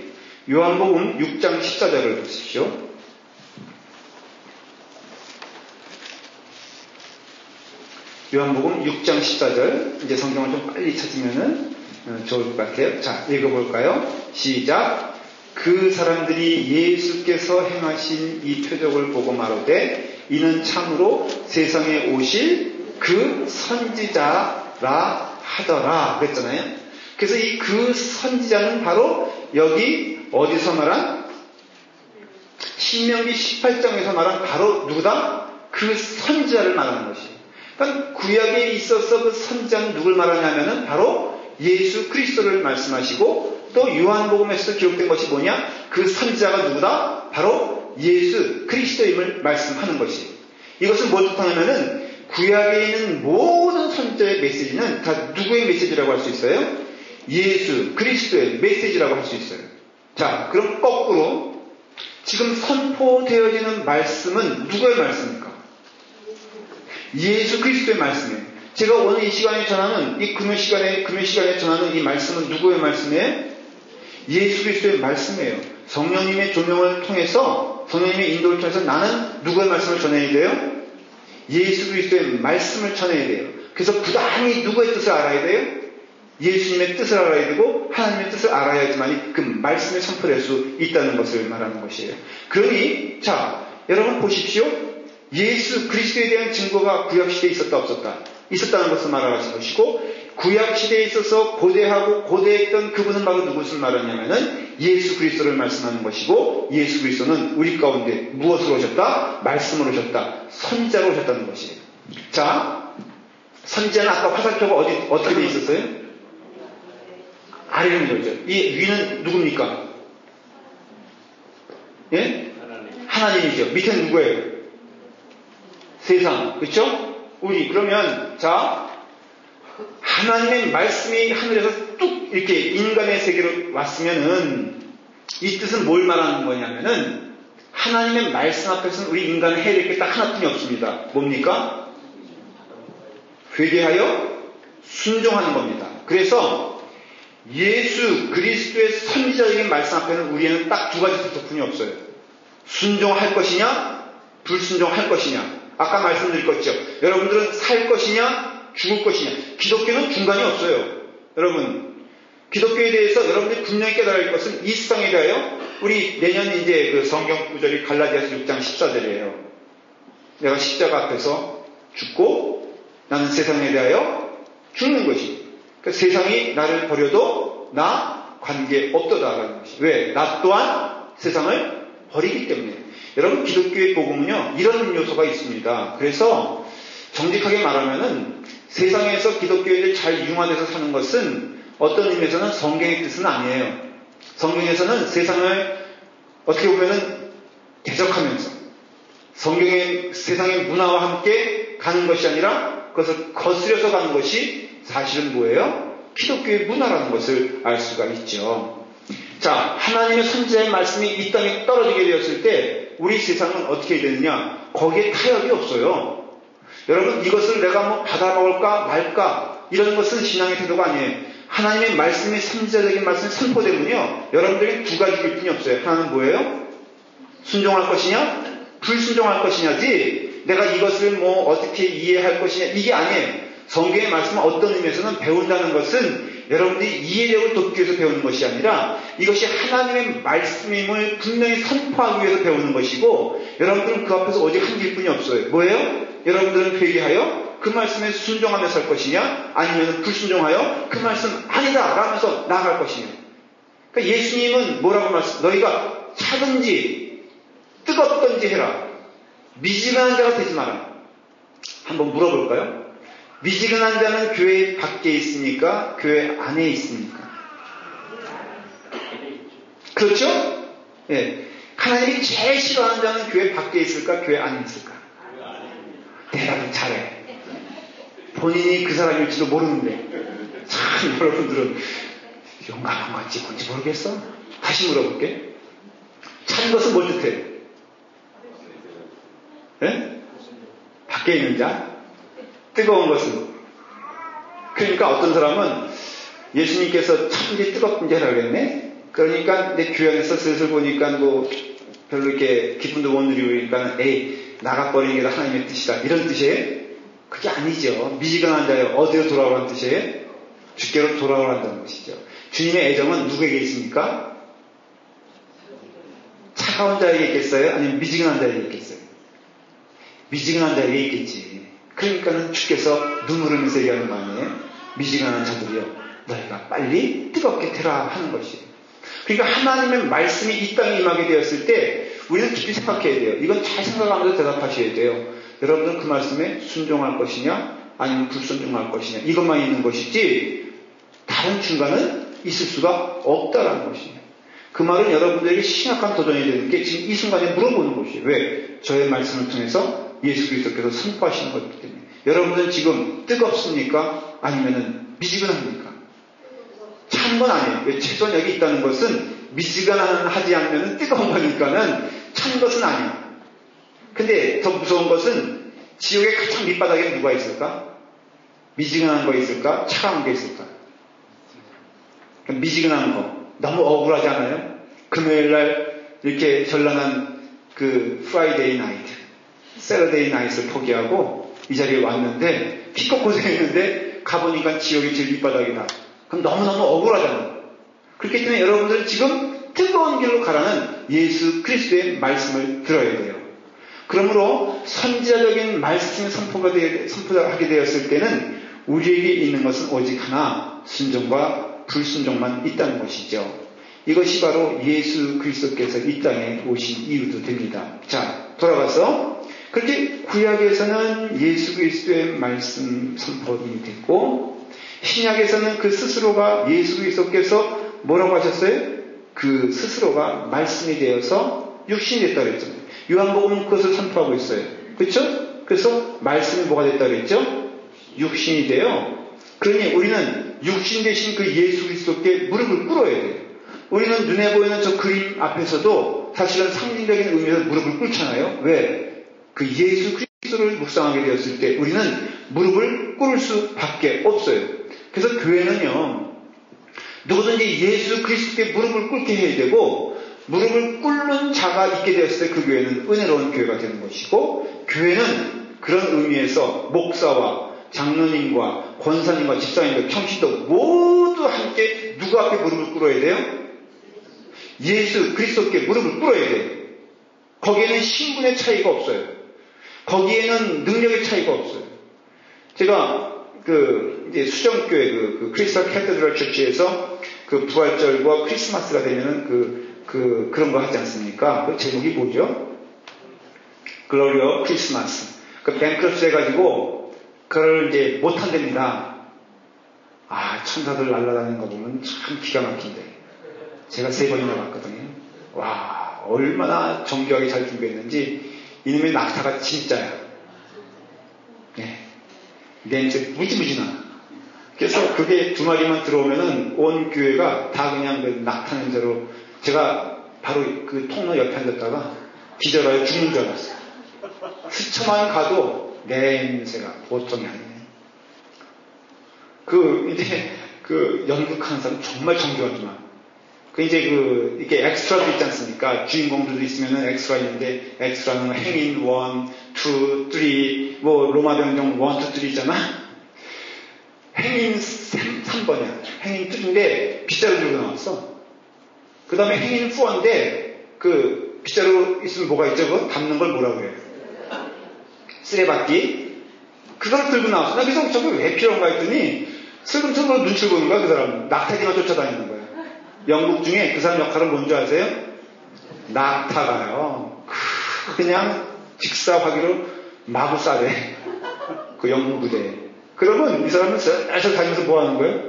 요한복음 6장 14절을 보십시오. 요한복음 6장 14절. 이제 성경을 좀 빨리 찾으면은 좋을 것 같아요. 자, 읽어볼까요? 시작. 그 사람들이 예수께서 행하신 이 표적을 보고 말하되 이는 참으로 세상에 오실 그 선지자라 하더라 그랬잖아요. 그래서 이 그 선지자는 바로 여기 어디서 말한? 신명기 18장에서 말한 바로 누구다? 그 선지자를 말하는 것이에요. 그러니까 구약에 있어서 그 선지자는 누굴 말하냐면은 바로 예수 그리스도를 말씀하시고, 또 요한복음에서 기록된 것이 뭐냐? 그 선지자가 누구다? 바로 예수 그리스도임을 말씀하는 것이에요. 이것은 뭘 뜻하냐면은 구약에 있는 모든 선지자의 메시지는 다 누구의 메시지라고 할 수 있어요? 예수 그리스도의 메시지라고 할 수 있어요. 자, 그럼 거꾸로 지금 선포되어지는 말씀은 누구의 말씀입니까? 예수 그리스도의 말씀이에요. 제가 오늘 이 시간에 전하는, 이 금요 시간에 전하는 이 말씀은 누구의 말씀이에요? 예수 그리스도의 말씀이에요. 성령님의 조명을 통해서, 성령님의 인도를 통해서 나는 누구의 말씀을 전해야 돼요? 예수 그리스도의 말씀을 전해야 돼요. 그래서 부단히 누구의 뜻을 알아야 돼요? 예수님의 뜻을 알아야 되고 하나님의 뜻을 알아야지만 그 말씀이 선포될 수 있다는 것을 말하는 것이에요. 그러니 자 여러분 보십시오. 예수 그리스도에 대한 증거가 구약시대에 있었다 없었다? 있었다는 것을 말하는 것이고 구약시대에 있어서 고대하고 고대했던 그분은 바로 누구를 말하냐면은 예수 그리스도를 말씀하는 것이고 예수 그리스도는 우리 가운데 무엇으로 오셨다? 말씀으로 오셨다. 선지자로 오셨다는 것이에요. 자 선지자는 아까 화살표가 어떻게 돼 있었어요? 아래로 되죠. 이 위는 누굽니까? 예? 하나님이죠. 밑에는 누구예요? 세상. 그렇죠? 우리. 그러면 자 하나님의 말씀이 하늘에서 뚝 이렇게 인간의 세계로 왔으면은 이 뜻은 뭘 말하는 거냐면은 하나님의 말씀 앞에서는 우리 인간은 해야 될 게 딱 하나뿐이 없습니다. 뭡니까? 회개하여 순종하는 겁니다. 그래서 예수 그리스도의 선지자적인 말씀 앞에는 우리에는 딱 두 가지 덕분이 없어요. 순종할 것이냐 불순종할 것이냐. 아까 말씀드렸죠. 여러분들은 살 것이냐 죽을 것이냐. 기독교는 중간이 없어요. 여러분 기독교에 대해서 여러분들이 분명히 깨달아야 할 것은 이 세상에 대하여 우리 내년 이제 그 성경 구절이 갈라디아서 6장 14절이에요. 내가 십자가 앞에서 죽고 나는 세상에 대하여 죽는 것이. 그러니까 세상이 나를 버려도 나 관계 없도다라는 것이. 왜? 나 또한 세상을 버리기 때문에. 여러분 기독교의 복음은요 이런 요소가 있습니다. 그래서 정직하게 말하면은 세상에서 기독교인들 잘 융화돼서 사는 것은 어떤 의미에서는 성경의 뜻은 아니에요. 성경에서는 세상을 어떻게 보면은 대적하면서 성경의 세상의 문화와 함께 가는 것이 아니라 그것을 거스려서 가는 것이 사실은 뭐예요? 기독교의 문화라는 것을 알 수가 있죠. 자, 하나님의 선지자의 말씀이 이 땅에 떨어지게 되었을 때 우리 세상은 어떻게 되느냐? 거기에 타협이 없어요. 여러분 이것을 내가 뭐 받아먹을까 말까 이런 것은 신앙의 태도가 아니에요. 하나님의 말씀이 선지자적인 말씀이 선포되면요 여러분들이 두 가지일 뿐이 없어요. 하나는 뭐예요? 순종할 것이냐 불순종할 것이냐지 내가 이것을 뭐 어떻게 이해할 것이냐 이게 아니에요. 성경의 말씀은 어떤 의미에서는 배운다는 것은 여러분들이 이해력을 돕기 위해서 배우는 것이 아니라 이것이 하나님의 말씀임을 분명히 선포하기 위해서 배우는 것이고 여러분들은 그 앞에서 오직 한 길뿐이 없어요. 뭐예요? 여러분들은 회개하여 그 말씀에 순종하며 살 것이냐 아니면 불순종하여 그 말씀 아니다 라면서 나아갈 것이냐. 그러니까 예수님은 뭐라고 말씀 너희가 차든지 뜨겁든지 해라. 미지근한 자가 되지 마라. 한번 물어볼까요? 미지근한 자는 교회 밖에 있습니까? 교회 안에 있습니까? 그렇죠? 예. 하나님이 제일 싫어하는 자는 교회 밖에 있을까? 교회 안에 있을까? 대답을 잘해. 본인이 그 사람일지도 모르는데 참 여러분들은 용감한 건지 뭔지 모르겠어? 다시 물어볼게. 찬 것은 뭘 뜻해? 예? 밖에 있는 자? 뜨거운 것은. 그러니까 어떤 사람은 예수님께서 참지 뜨겁든지 하라겠네. 그러니까 내 교회 안에서 슬슬 보니까 뭐 별로 이렇게 기쁨도 못 누리니까 에이 나가버리는 게 다 하나님의 뜻이다 이런 뜻이에요? 그게 아니죠. 미지근한 자여 어디로 돌아오라는 뜻이에요? 주께로 돌아오라는 것이죠. 주님의 애정은 누구에게 있습니까? 차가운 자에게 있겠어요? 아니면 미지근한 자에게 있겠어요? 미지근한 자에게 있겠지. 그러니까는 주께서 눈물 흘리면서 얘기하는 거 아니에요? 미지근한 자들이여 너희가 빨리 뜨겁게 되라 하는 것이에요. 그러니까 하나님의 말씀이 이 땅에 임하게 되었을 때 우리는 깊이 생각해야 돼요. 이건 잘 생각하면서 대답하셔야 돼요. 여러분은 그 말씀에 순종할 것이냐 아니면 불순종할 것이냐 이것만 있는 것이지 다른 중간은 있을 수가 없다라는 것이에요. 그 말은 여러분들에게 심각한 도전이 되는 게 지금 이 순간에 물어보는 것이에요. 왜? 저의 말씀을 통해서 예수 그리스도께서 선포하시는 것이기 때문에. 여러분은 지금 뜨겁습니까? 아니면은 미지근합니까? 찬 건 아니에요. 왜? 최소한 여기 있다는 것은 미지근하지 않으면 뜨거운 거니까는 찬 것은 아니에요. 근데 더 무서운 것은 지옥의 가장 밑바닥에 누가 있을까? 미지근한 거 있을까? 차가운 게 있을까? 미지근한 거. 너무 억울하지 않아요? 금요일날 이렇게 전란한 그 프라이데이 나이트, 세러데이 나이트를 포기하고 이 자리에 왔는데 피껏 고생했는데 가보니까 지옥의 제일 밑바닥이다. 그럼 너무너무 억울하잖아요. 그렇기 때문에 여러분들은 지금 뜨거운 길로 가라는 예수 그리스도의 말씀을 들어야 돼요. 그러므로 선지자적인 말씀을 선포하게 되었을 때는 우리에게 있는 것은 오직 하나, 순종과 불순종만 있다는 것이죠. 이것이 바로 예수 그리스도께서 이 땅에 오신 이유도 됩니다. 자, 돌아가서 그렇게 구약에서는 예수 그리스도의 말씀 선포이 됐고, 신약에서는 그 스스로가 예수 그리스도께서 뭐라고 하셨어요? 그 스스로가 말씀이 되어서 육신이 됐다고 그랬죠. 요한복음은 그것을 선포하고 있어요. 그렇죠? 그래서 말씀이 뭐가 됐다고 그랬죠? 육신이 돼요. 그러니 우리는 육신 되신 그 예수 그리스도께 무릎을 꿇어야 돼요. 우리는 눈에 보이는 저 그림 앞에서도 사실은 상징적인 의미에서 무릎을 꿇잖아요. 왜? 그 예수 그리스도를 묵상하게 되었을 때 우리는 무릎을 꿇을 수밖에 없어요. 그래서 교회는요, 누구든지 예수 그리스도께 무릎을 꿇게 해야 되고, 무릎을 꿇는 자가 있게 되었을 때 그 교회는 은혜로운 교회가 되는 것이고, 교회는 그런 의미에서 목사와 장로님과 권사님과 집사님과 청신도 모두 함께 누구 앞에 무릎을 꿇어야 돼요? 예수 그리스도께 무릎을 꿇어야 돼요. 거기에는 신분의 차이가 없어요. 거기에는 능력의 차이가 없어요. 제가 이제 수정교회 크리스탈 캐더드럴 처치에서 그 부활절과 크리스마스가 되면은 그런 거 하지 않습니까? 그 제목이 뭐죠? 글로리오 크리스마스. 그 뱅크러스 해가지고 그걸 이제 못한답니다. 아, 천사들 날아다니는 거 보면 참 기가 막힌데. 제가 3번이나 봤거든요. 와, 얼마나 정교하게 잘 준비했는지. 이놈의 낙타가 진짜야. 네. 냄새 무지무지나. 그래서 그게 2마리만 들어오면은 온 교회가 다 그냥 그 낙타 냄새로, 제가 바로 그 통로 옆에 앉았다가 기절하여 죽는 줄 알았어요. 스쳐만 가도 냄새가 보통이 아니에요. 이제 연극하는 사람 정말 정교하지만, 이게 엑스트라도 있지 않습니까? 주인공들도 있으면은 엑스트라 있는데, 엑스트라는 행인 1, 2, 3, 로마병정 1, 2, 3잖아? 행인 3번이야. 행인 2인데, 빗자루 들고 나왔어. 그 다음에 행인 4인데, 빗자루 있으면 뭐가 있죠? 그거 담는 걸 뭐라고 해요? 쓰레받기? 그걸 들고 나왔어. 나 그래서 저거 왜 필요한가 했더니, 슬금슬금 눈치를 보는 거야, 그 사람. 낙타기만 쫓아다니는 거야. 영국 중에 그 사람 역할은 뭔지 아세요? 낙타가요. 그냥 직사화기로 마구 쏴대. 그 영국 부대에. 그러면 이 사람은 슬슬 다니면서 뭐 하는 거예요?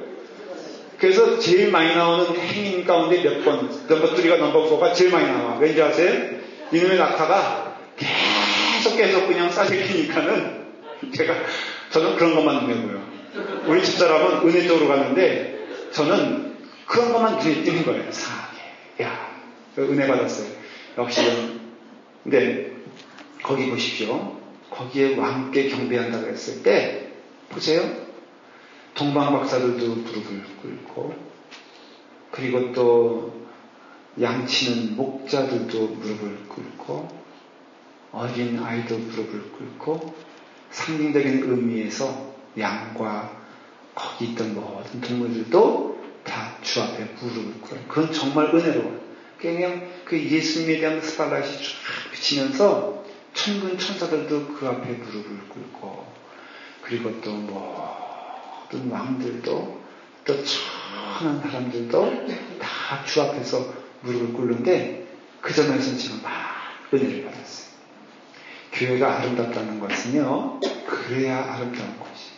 그래서 제일 많이 나오는 행인 가운데 몇 번, 넘버 3가 넘버 4가 제일 많이 나와. 왠지 아세요? 이놈의 낙타가 계속 그냥 쏴대기니까는 저는 그런 것만 눈에 보여. 우리 집사람은 은혜 쪽으로 갔는데 저는 그런 것만 눈에 띄는 거예요. 사하게. 야, 은혜 받았어요. 역시. 근데 거기 보십시오. 거기에 왕께 경배한다고 했을 때 보세요. 동방 박사들도 무릎을 꿇고, 그리고 또 양치는 목자들도 무릎을 꿇고, 어린 아이도 무릎을 꿇고, 상징적인 의미에서 양과 거기 있던 모든 동물들도 다 주 앞에 무릎을 꿇어요. 그건 정말 은혜로워요. 그냥 그 예수님에 대한 스팟라이트이 쫙 비치면서 천군 천사들도 그 앞에 무릎을 꿇고, 그리고 또 모든 왕들도 또 천한 사람들도 다 주 앞에서 무릎을 꿇는데, 그 점에서는 지금 막 은혜를 받았어요. 교회가 아름답다는 것은요, 그래야 아름다운 것이.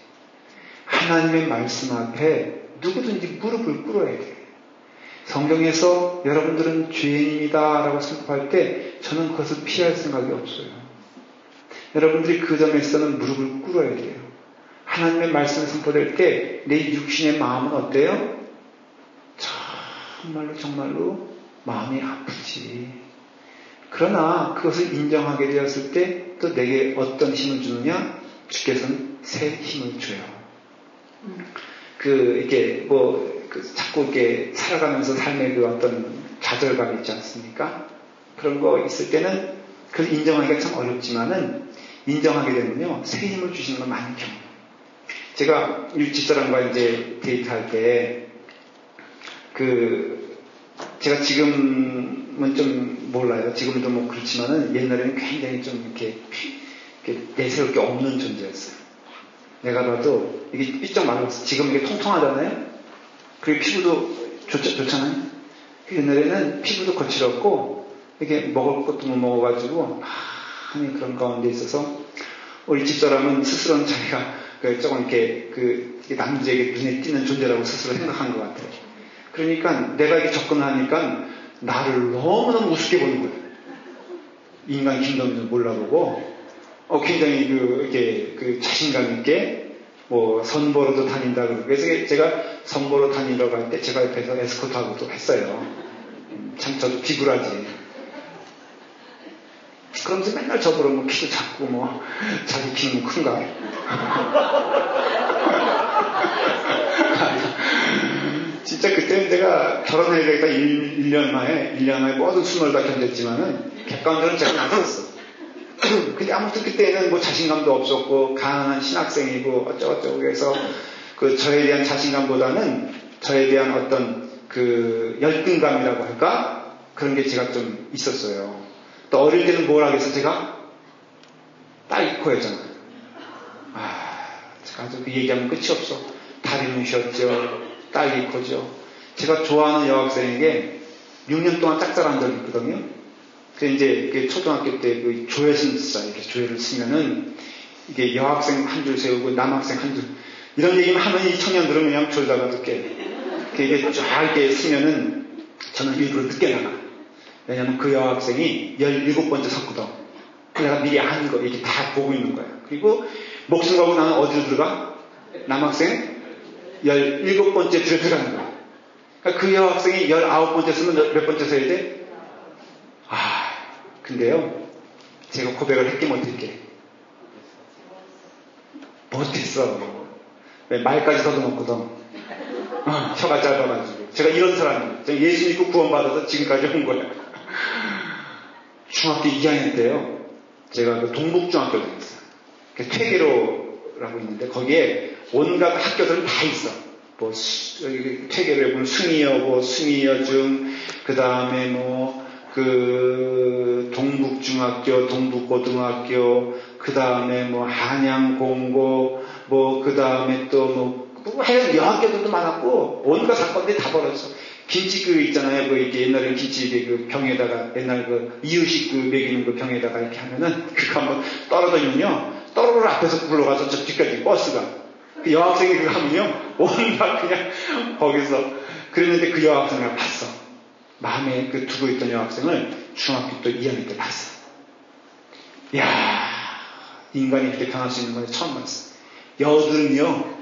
하나님의 말씀 앞에 누구든지 무릎을 꿇어야 돼요. 성경에서 여러분들은 죄인입니다 라고 선포할 때 저는 그것을 피할 생각이 없어요. 여러분들이 그 점에서는 무릎을 꿇어야 돼요. 하나님의 말씀이 선포될 때 내 육신의 마음은 어때요? 정말로 마음이 아프지. 그러나 그것을 인정하게 되었을 때 또 내게 어떤 힘을 주느냐? 주께서는 새 힘을 줘요. 자꾸 이렇게 살아가면서 삶의 그 어떤 좌절감이 있지 않습니까? 그런 거 있을 때는 그걸 인정하기가 참 어렵지만은, 인정하게 되면요, 새 힘을 주시는 건 많이 경험해요. 제가 이 집사람과 이제 데이트할 때 제가 지금은 좀 몰라요. 지금도 뭐 그렇지만은 옛날에는 굉장히 좀 이렇게 내세울 게 없는 존재였어요. 내가 봐도 이게 삐쩍 말랐어. 지금 이게 통통하잖아요? 그리고 피부도 좋잖아요? 옛날에는 피부도 거칠었고, 이렇게 먹을 것도 못 먹어가지고, 많이 그런 가운데 있어서, 우리 집사람은 스스로는 자기가 조금 이렇게 남자에게 눈에 띄는 존재라고 스스로 생각한 것 같아요. 그러니까 내가 이렇게 접근하니까 나를 너무너무 우습게 보는 거예요. 인간 김동민을 몰라보고, 굉장히 자신감 있게, 선보러도 다닌다 그러고. 그래서 제가 선보러 다니려고 할 때 제가 옆에서 에스코트하고 또 했어요. 참 저도 비굴하지. 그러면서 맨날 저보러 키도 작고 자기 키는 큰가? 진짜 그때는 제가 결혼하게 되니까 1년 만에 모든 수모를 다 견뎠지만은 객관적으로 제가 나섰어. 근데 아무튼 그때는 자신감도 없었고 가난한 신학생이고 어쩌고저쩌고 해서 저에 대한 자신감보다는 저에 대한 어떤 열등감이라고 할까? 그런 게 제가 좀 있었어요. 또 어릴 때는 뭘 하겠어 제가? 딸기코였잖아요. 제가 아주 그 얘기하면 끝이 없어. 다리무시였죠. 딸기코죠. 제가 좋아하는 여학생에게 6년 동안 짝사랑한 적이 있거든요. 이제 초등학교 때 조회를 쓰자. 이렇게 조회를 쓰면은 이게 여학생 한 줄 세우고 남학생 한 줄. 이런 얘기만 하면 이 청년들은 그냥 졸다가 늦게. 이게 쫙 이렇게 쓰면은 저는 일부러 늦게 나가. 왜냐면 그 여학생이 17번째 섰거든. 내가 미리 아는 거 이렇게 다 보고 있는 거야. 그리고 목숨 걸고 나는 어디로 들어가? 남학생 17번째 줄에 들어가는 거야. 그러니까 그 여학생이 19번째 쓰면 몇 번째 서야 돼? 근데요, 제가 고백을 했기 못했게. 못했어. 말까지 더듬었거든. 혀가 짧아가지고. 제가 이런 사람이에요. 제가 예수 믿고 구원받아서 지금까지 온 거예요. 중학교 2학년 때요, 제가 동북중학교를 다녔어요. 퇴계로라고 있는데, 거기에 온갖 학교들은 다 있어. 퇴계로에 보면 숭이여고, 숭이여중, 그 다음에 동북중학교, 동북고등학교, 그 다음에 한양공고, 그 다음에 하여간 여학교들도 많았고, 온갖 사건들이 다 벌어졌어. 김치 있잖아요. 이렇게 옛날에 김치 병에다가, 옛날 이유식 먹이는 병에다가 이렇게 하면은, 그거 한번 떨어지면요, 떠르르 앞에서 굴러가서 저 뒤까지 버스가. 그 여학생이 그거 하면요, 온갖 그냥 거기서, 그랬는데 그 여학생을 봤어. 마음에 두고 있던 여학생을 중학교 또 2학년 때 봤어. 이야, 인간이 이렇게 변할 수 있는 건 처음 봤어. 여드름이요.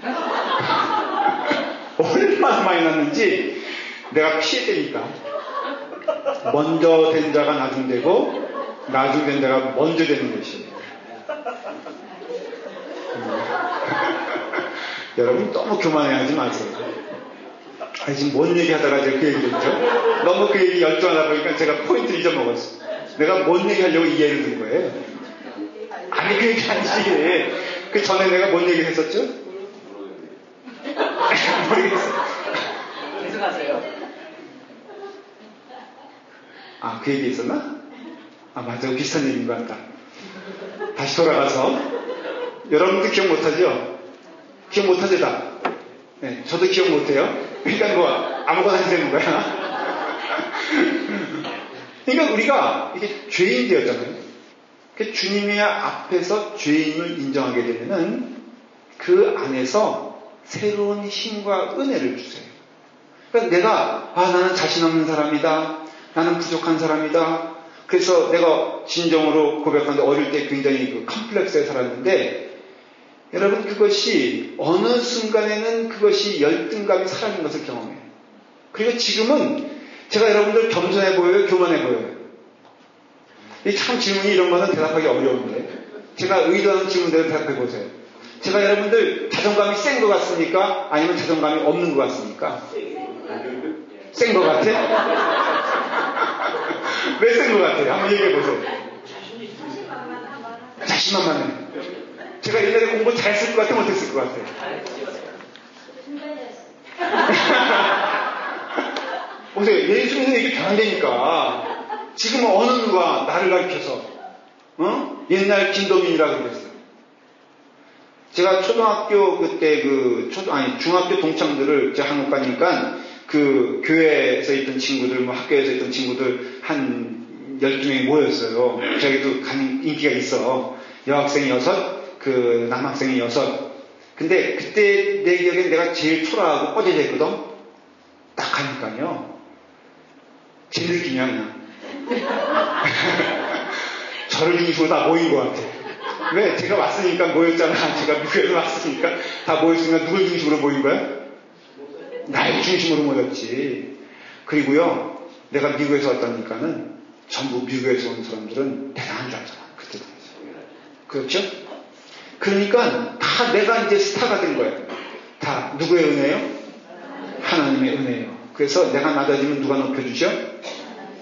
얼마나 많이 났는지 내가 피해되니까. 먼저 된 자가 나중 되고, 나중 된 자가 먼저 되는 것이에요. 여러분 너무 교만해하지 마세요. 지금 뭔 얘기 하다가 제가 그 얘기를 했죠? 너무 그 얘기 열중하다 보니까 제가 포인트를 잊어먹었어. 내가 뭔 얘기 하려고 이 예를 든 거예요? 아니, 그 얘기 아니지. 그 전에 내가 뭔 얘기를 했었죠? 모르겠어. 계속 하세요. 그 얘기 있었나? 맞아. 비슷한 얘기인 것 같다. 다시 돌아가서. 여러분도 기억 못하죠? 기억 못하죠, 다? 네, 저도 기억 못해요. 그러니까 아무거나 해도 거야. 그러니까 우리가 이게 죄인 되었잖아요. 그러니까 주님의 앞에서 죄인을 인정하게 되면은 그 안에서 새로운 힘과 은혜를 주세요. 그러니까 내가 나는 자신 없는 사람이다. 나는 부족한 사람이다. 그래서 내가 진정으로 고백하는데 어릴 때 굉장히 컴플렉스에 살았는데 여러분 그것이 어느 순간에는 그것이 열등감이 사라진 것을 경험해요. 그리고 지금은 제가 여러분들 겸손해 보여요? 교만해 보여요? 참 질문이 이런 거는 대답하기 어려운데 제가 의도하는 질문대로 대답해 보세요. 제가 여러분들 자존감이 센 것 같습니까? 아니면 자존감이 없는 것 같습니까? 센 것 같아? 왜 센 것 같아요? 한번 얘기해 보세요. 자신만만해. 제가 옛날에 공부 잘했을 것 같아, 못했을 것 같아? 보세요. 예수 믿는 이게 변한다니까. 지금 어느 누가 나를 가르쳐서, 옛날 김도민이라고 그랬어요. 제가 초등학교 그때 중학교 동창들을 제가 한국 가니까 그 교회에서 있던 친구들, 학교에서 있던 친구들 한 12명이 모였어요. 저기도 인기가 있어. 여학생이 6, 남학생이 6. 근데 그때 내 기억엔 내가 제일 초라하고 꺼져져 있거든? 딱 가니까요. 제 느낌이야, 그냥. 저를 중심으로 다 모인 것 같아. 왜? 제가 왔으니까 모였잖아. 제가 미국에서 왔으니까 다 모였으니까 누굴 중심으로 모인 거야? 나의 중심으로 모였지. 그리고요, 내가 미국에서 왔다니까는 전부 미국에서 온 사람들은 대단한 줄 알잖아. 그때 그렇죠? 그러니까 다 내가 이제 스타가 된 거예요. 다 누구의 은혜요? 하나님의 은혜예요. 그래서 내가 낮아지면 누가 높여주죠?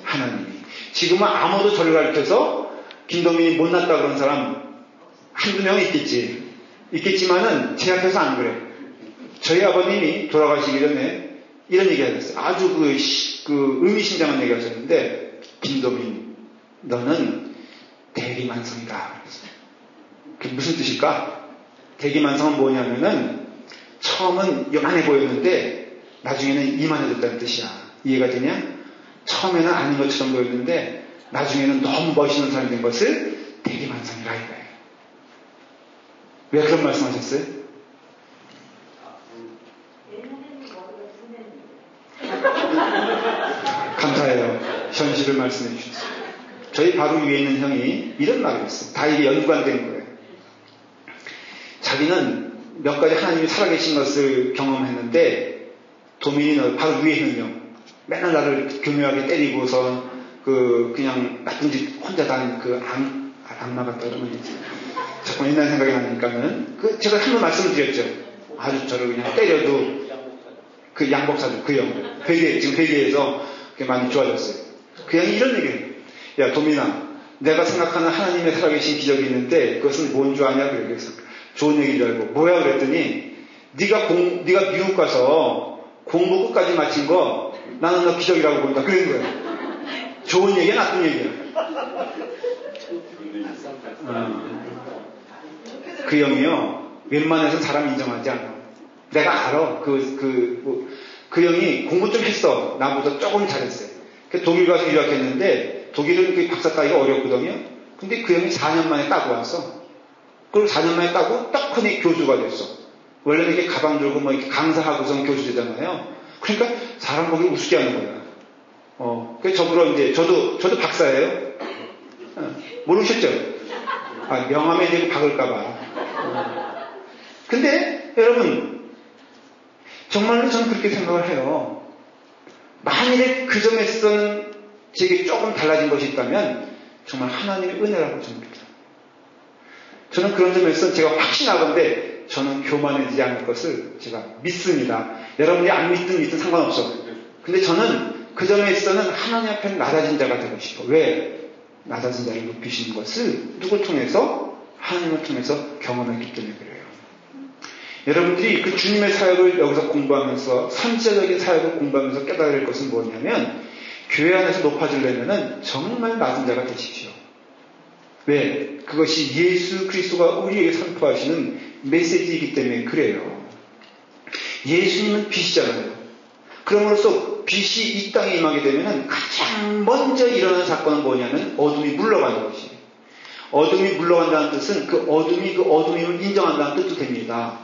하나님이. 지금은 아무도 저를 가르쳐서 김동민이 못났다 그런 사람 한두 명 있겠지. 있겠지만은 제 앞에서 안 그래. 저희 아버님이 돌아가시기 전에 이런 얘기 하셨어요. 아주 의미심장한 얘기 하셨는데, 김도민, 너는 대리만성이다. 그게 무슨 뜻일까? 대기만성은 뭐냐면은 처음은 요만해 보였는데 나중에는 이만해졌다는 뜻이야. 이해가 되냐? 처음에는 아닌 것처럼 보였는데 나중에는 너무 멋있는 사람이 된 것을 대기만성이라 이거예요. 왜 그런 말씀하셨어요? 감사해요. 현실을 말씀해 주셨어요. 저희 바로 위에 있는 형이 이런 말을 했어요. 다 이게 연관된 거예요. 자기는 몇 가지 하나님이 살아계신 것을 경험했는데, 도민이 바로 위에 있는 형, 맨날 나를 교묘하게 때리고서 그냥 나쁜 짓 혼자 다니는 악마 같다 그러면 자꾸 옛날 생각이 나니까는 제가 한 번 말씀을 드렸죠. 아주 저를 그냥 때려도 그 양복사주 그 형, 지금 회계에서 많이 좋아졌어요. 그 형이 이런 얘기를 해요. 야, 도민아, 내가 생각하는 하나님의 살아계신 기적이 있는데 그것은 뭔 줄 아냐? 그래서 좋은 얘기인 줄 알고 뭐야 그랬더니 네가 미국 가서 공부 끝까지 마친 거 나는 너 기적이라고 본다. 그런 거야. 좋은 얘기야, 나쁜 얘기야. 그 형이요, 웬만해서 사람 인정하지 않아. 내가 알아. 그 형이 공부 좀 했어. 나보다 조금 잘했어요. 독일 가서 유학했는데 독일은 박사 따기가 어렵거든요. 근데 그 형이 4년 만에 따고 왔어. 그걸 4년 만에 따고 떡하니 교수가 됐어. 원래는 이렇게 가방 들고 이렇게 강사하고선 교수 되잖아요. 그러니까 사람 보기 우습게 하는 거야. 그래서 저보러 이제 저도 박사예요. 모르셨죠? 명함에 대고 박을까봐. 근데 여러분, 정말로 저는 그렇게 생각을 해요. 만일에 그 점에서는 제게 조금 달라진 것이 있다면 정말 하나님의 은혜라고 저는 믿어요. 저는 그런 점에서 제가 확신하건데 저는 교만해지지 않을 것을 제가 믿습니다. 여러분이 안 믿든 상관없어. 근데 저는 그 점에 있어서는 하나님 앞에 낮아진 자가 되고 싶어. 왜? 낮아진 자를 높이시는 것을 누굴 통해서? 하나님을 통해서 경험했기 때문에 그래요. 여러분들이 그 주님의 사역을 여기서 공부하면서 선지자적인 사역을 공부하면서 깨달아야 할 것은 뭐냐면 교회 안에서 높아지려면 정말 낮은 자가 되십시오. 왜? 그것이 예수 그리스도가 우리에게 선포하시는 메시지이기 때문에 그래요. 예수님은 빛이잖아요. 그럼으로써 빛이 이 땅에 임하게 되면 가장 먼저 일어나는 사건은 뭐냐면 어둠이 물러가는 것이에요. 어둠이 물러간다는 뜻은 그 어둠임을 인정한다는 뜻도 됩니다.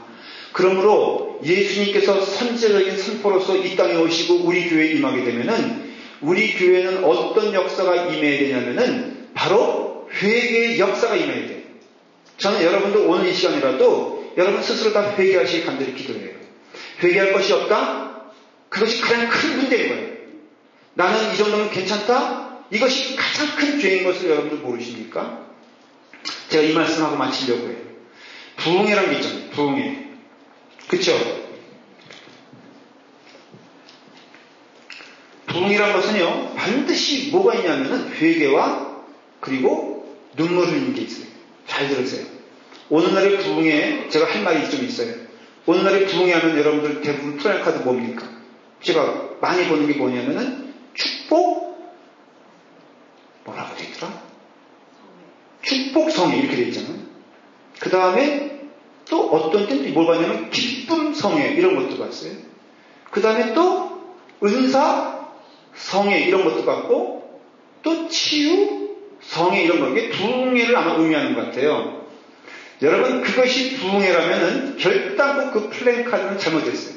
그러므로 예수님께서 선지자적인 선포로서 이 땅에 오시고 우리 교회에 임하게 되면은 우리 교회는 어떤 역사가 임해야 되냐면은 바로 회개의 역사가 임해야 돼요. 저는 여러분도 오늘 이 시간이라도 여러분 스스로 다 회개하시기 간절히 기도해요. 회개할 것이 없다? 그것이 가장 큰 문제인 거예요. 나는 이 정도면 괜찮다? 이것이 가장 큰 죄인 것을 여러분들 모르십니까? 제가 이 말씀하고 마치려고 해요. 부흥회라는 게 있잖아요. 부흥회. 그쵸? 부흥이라는 것은요, 반드시 뭐가 있냐면은 회개와 그리고 눈물 흘리는 게 있어요. 잘 들으세요. 오늘날의 부흥회에 제가 할 말이 좀 있어요. 오늘날의 부흥회 하면 여러분들 대부분 플래카드 뭡니까? 제가 많이 보는 게 뭐냐면은 뭐라고 돼 있더라? 축복 성회 이렇게 돼 있잖아요. 그 다음에 또 어떤 때는 뭘 봤냐면 기쁨 성회 이런 것도 봤어요. 그 다음에 또 은사 성회 이런 것도 봤고 또 치유 성회 이런 거, 이게 부흥회를 아마 의미하는 것 같아요. 여러분, 그것이 부흥회라면은 결단코 그 플랜카드는 잘못됐어요.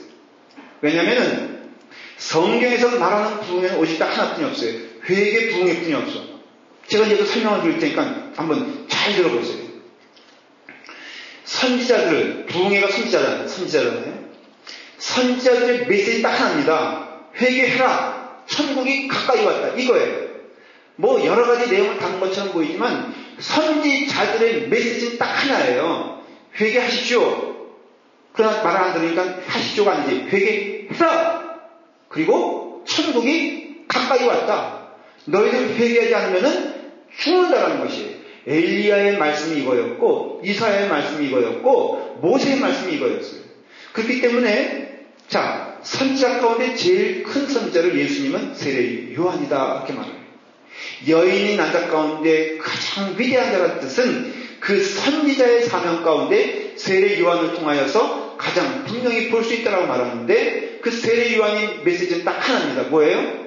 왜냐면은 성경에서 말하는 부흥회는 오직 딱 하나뿐이 없어요. 회개 부흥회뿐이 없어. 제가 이제 또 설명을 드릴 테니까 한번 잘 들어보세요. 선지자들, 부흥회가 선지자잖아요. 선지자들의 메시지 딱 하나입니다. 회개해라. 천국이 가까이 왔다. 이거예요. 뭐 여러 가지 내용을 담은 것처럼 보이지만 선지자들의 메시지는 딱 하나예요. 회개하십시오. 그러나 말을 안 들으니까 하십시오가 아니지. 회개해라. 그리고 천국이 가까이 왔다. 너희들 회개하지 않으면 죽는다라는 것이에요. 엘리야의 말씀이 이거였고 이사야의 말씀이 이거였고 모세의 말씀이 이거였어요. 그렇기 때문에 자, 선지자 가운데 제일 큰 선지자를 예수님은 세례 요한이다 이렇게 말해요. 여인이 난자 가운데 가장 위대한 자라는 뜻은 그 선지자의 사명 가운데 세례 요한을 통하여서 가장 분명히 볼 수 있다라고 말하는데 그 세례 요한의 메시지는 딱 하나입니다. 뭐예요?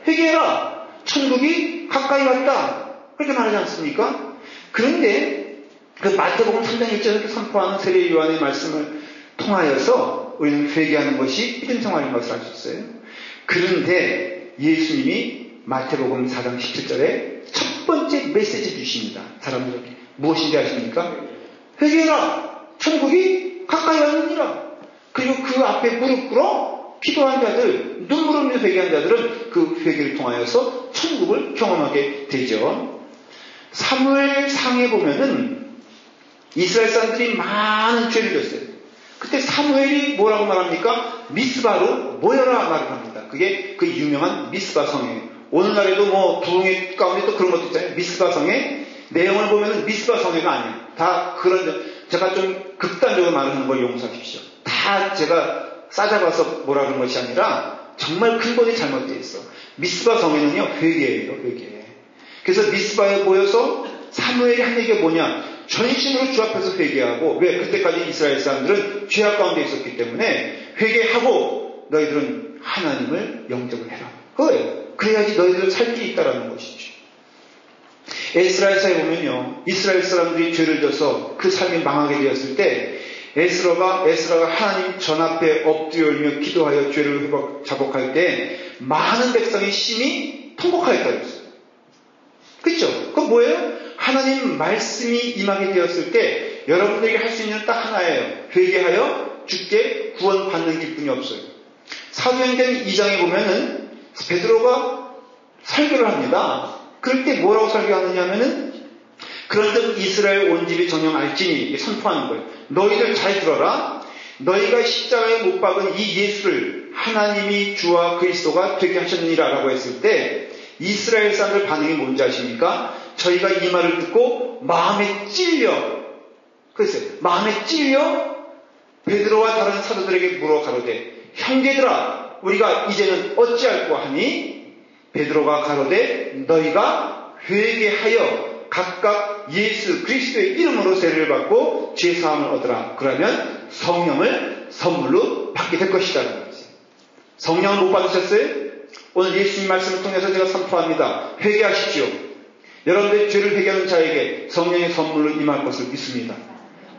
회개해라. 천국이 가까이 왔다. 그렇게 말하지 않습니까? 그런데 그 마태복음 3장 1절에 선포하는 세례 요한의 말씀을 통하여서 우리는 회개하는 것이 믿음 생활인 것을 알 수 있어요. 그런데 예수님이 마태복음 4장 17절에 첫 번째 메시지 주십니다. 사람들에게 무엇인지 아십니까? 회개해라. 천국이 가까이 왔느니라. 그리고 그 앞에 무릎 꿇어 기도한 자들, 눈물 흘리며 회개한 자들은 그 회개를 통하여서 천국을 경험하게 되죠. 사무엘상에 보면은 이스라엘 사람들이 많은 죄를 졌어요. 그때 사무엘이 뭐라고 말합니까? 미스바로 모여라 말을 합니다. 그게 그 유명한 미스바 성이에요. 오늘날에도 뭐 부흥회 가운데 또 그런 것도 있잖아요. 미스바 성회 내용을 보면은 미스바 성회가 아니에요. 다 그런, 제가 좀 극단적으로 말하는 걸 용서하십시오. 다 제가 싸잡아서 뭐라 그런 것이 아니라 정말 근본이 잘못되어 있어. 미스바 성회는요, 회개예요, 회개. 그래서 미스바에 모여서 사무엘이 한 얘기가 뭐냐? 전심으로 주 앞에서 회개하고, 왜? 그때까지 이스라엘 사람들은 죄악 가운데 있었기 때문에 회개하고 너희들은 하나님을 영접을 해라. 그거예요. 그래야지 너희들은 살 길이 있다라는 것이죠. 에스라에서에 보면요, 이스라엘 사람들이 죄를 져서 그 삶이 망하게 되었을 때 에스라가 하나님 전 앞에 엎드려며 기도하여 죄를 자복할 때 많은 백성이 심히 통곡하였다 그랬어요. 그렇죠? 그건 뭐예요? 하나님 말씀이 임하게 되었을 때 여러분들에게 할 수 있는 딱 하나예요. 회개하여 주께 구원받는 길뿐이 없어요. 사도행전 2장에 보면은 베드로가 설교를 합니다. 그럴 때 뭐라고 설교하느냐 하면은 그런즉 이스라엘 온 집이 정녕 알지니 선포하는 거예요. 너희들 잘 들어라. 너희가 십자가에 못 박은 이 예수를 하나님이 주와 그리스도가 되게 하셨느니라 라고 했을 때 이스라엘 사람들 반응이 뭔지 아십니까? 저희가 이 말을 듣고 마음에 찔려. 그랬어요. 마음에 찔려 베드로와 다른 사도들에게 물어 가로되 형제들아 우리가 이제는 어찌할꼬 하니 베드로가 가로되 너희가 회개하여 각각 예수 그리스도의 이름으로 세례를 받고 죄사함을 얻으라. 그러면 성령을 선물로 받게 될 것이다. 성령을 못 받으셨어요? 오늘 예수님 말씀을 통해서 제가 선포합니다. 회개하십시오. 여러분들의 죄를 회개하는 자에게 성령의 선물로 임할 것을 믿습니다.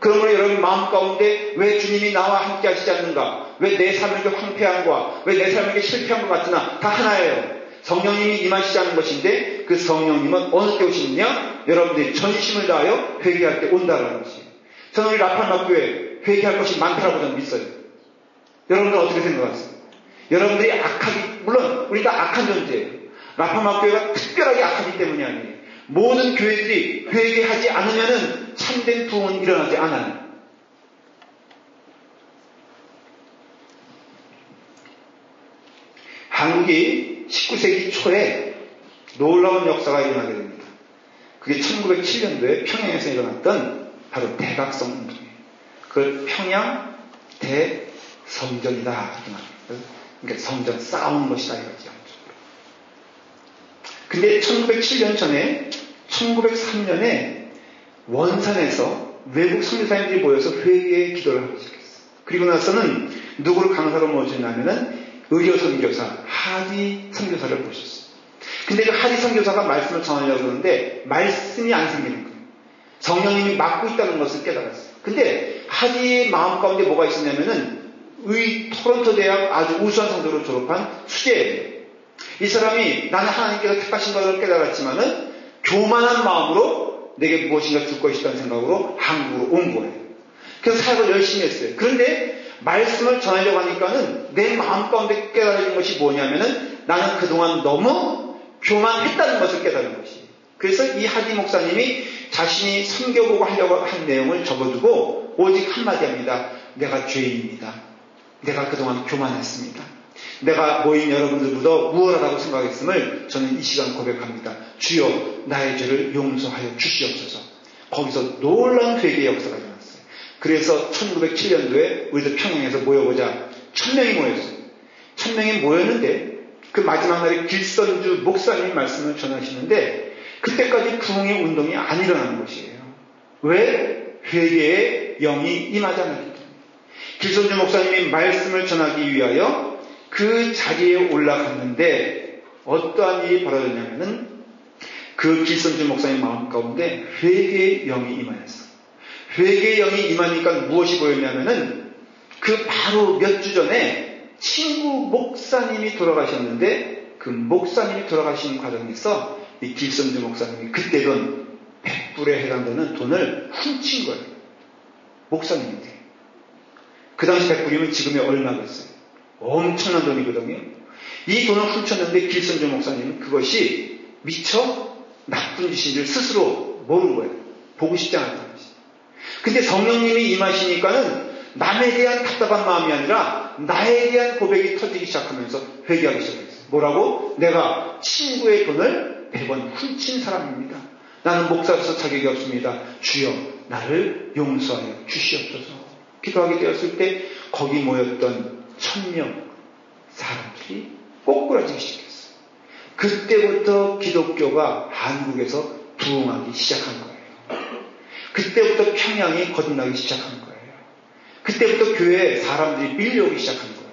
그러므로 여러분 마음 가운데 왜 주님이 나와 함께 하시지 않는가? 왜 내 삶에게 황폐한가? 왜 내 삶에게 실패한 것 같으나 다 하나예요. 성령님이 임하시지 않은 것인데 그 성령님은 어느 때 오시느냐? 여러분들이 전심을 다하여 회개할 때 온다라는 것이에요. 저는 우리 라판학교에 회개할 것이 많다라고 저는 믿어요. 여러분들 어떻게 생각하세요? 여러분들이 물론 우리 다 악한 존재예요. 라판학교가 특별하게 악하기 때문이 아니에요. 모든 교회들이 회개하지 않으면 참된 부흥은 일어나지 않아요. 한국이 19세기 초에 놀라운 역사가 일어나게 됩니다. 그게 1907년도에 평양에서 일어났던 바로 대각성 운동이에요. 그걸 평양 대성전이다 이렇게 말합니다. 그러니까 성전 싸우는 것이다 이거죠. 근데 1907년 전에 1903년에 원산에서 외국 선교사님들이 모여서 회개의 기도를 하기 시작했어요. 그리고 나서는 누구를 강사로 모셨냐면은 의료 선교사 하디 선교사를 모셨어요. 근데 그 하디 선교사가 말씀을 전하려고 그러는데 말씀이 안 생기는 거예요. 성령님이 막고 있다는 것을 깨달았어요. 근데 하디의 마음 가운데 뭐가 있었냐면은 토론토 대학 아주 우수한 성적으로 졸업한 수재예요. 이 사람이 나는 하나님께서 택하신 것을 깨달았지만은 교만한 마음으로 내게 무엇인가 줄 것이라는 생각으로 한국으로 온 거예요. 그래서 사역을 열심히 했어요. 그런데 말씀을 전하려고 하니까는 내 마음 가운데 깨달은 것이 뭐냐면은 나는 그동안 너무 교만했다는 것을 깨달은 것이에요. 그래서 이 하디 목사님이 자신이 섬겨보고 하려고 한 내용을 적어두고 오직 한마디 합니다. 내가 죄인입니다. 내가 그동안 교만했습니다. 내가 모인 여러분들보다 우월하다고 생각했음을 저는 이 시간 고백합니다. 주여 나의 죄를 용서하여 주시옵소서. 거기서 놀라운 회개의 역사가 일어났어요. 그래서 1907년도에 우리도 평양에서 모여보자 1000명이 모였어요. 1000명이 모였는데 그 마지막 날에 길선주 목사님 말씀을 전하시는데 그때까지 부흥의 운동이 안 일어나는 것이에요. 왜? 회개의 영이 임하지 않았기 때문에. 길선주 목사님이 말씀을 전하기 위하여 그 자리에 올라갔는데 어떠한 일이 벌어졌냐면은 그 길선주 목사님 마음 가운데 회개의 영이 임하였어요. 회개의 영이 임하니까 무엇이 보였냐면은 그 바로 몇 주 전에 친구 목사님이 돌아가셨는데 그 목사님이 돌아가신 과정에서 이 길선주 목사님이 그때 돈 100불에 해당되는 돈을 훔친 거예요. 목사님인데. 그 당시 100불이면 지금이 얼마겠어요? 엄청난 돈이거든요. 이 돈을 훔쳤는데 길선주 목사님은 그것이 미처 나쁜 짓인 줄 스스로 모르는 거예요. 보고 싶지 않았던 것이. 근데 성령님이 임하시니까는 남에 대한 답답한 마음이 아니라 나에 대한 고백이 터지기 시작하면서 회개하기 시작했어요. 뭐라고? 내가 친구의 돈을 100원 훔친 사람입니다. 나는 목사로서 자격이 없습니다. 주여 나를 용서하여 주시옵소서. 기도하게 되었을 때 거기 모였던 1000명 사람들이 꼬꾸라지기 시작했어요. 그때부터 기독교가 한국에서 부흥하기 시작한 거예요. 그때부터 평양이 거듭나기 시작한 거예요. 그때부터 교회에 사람들이 밀려오기 시작한 거예요.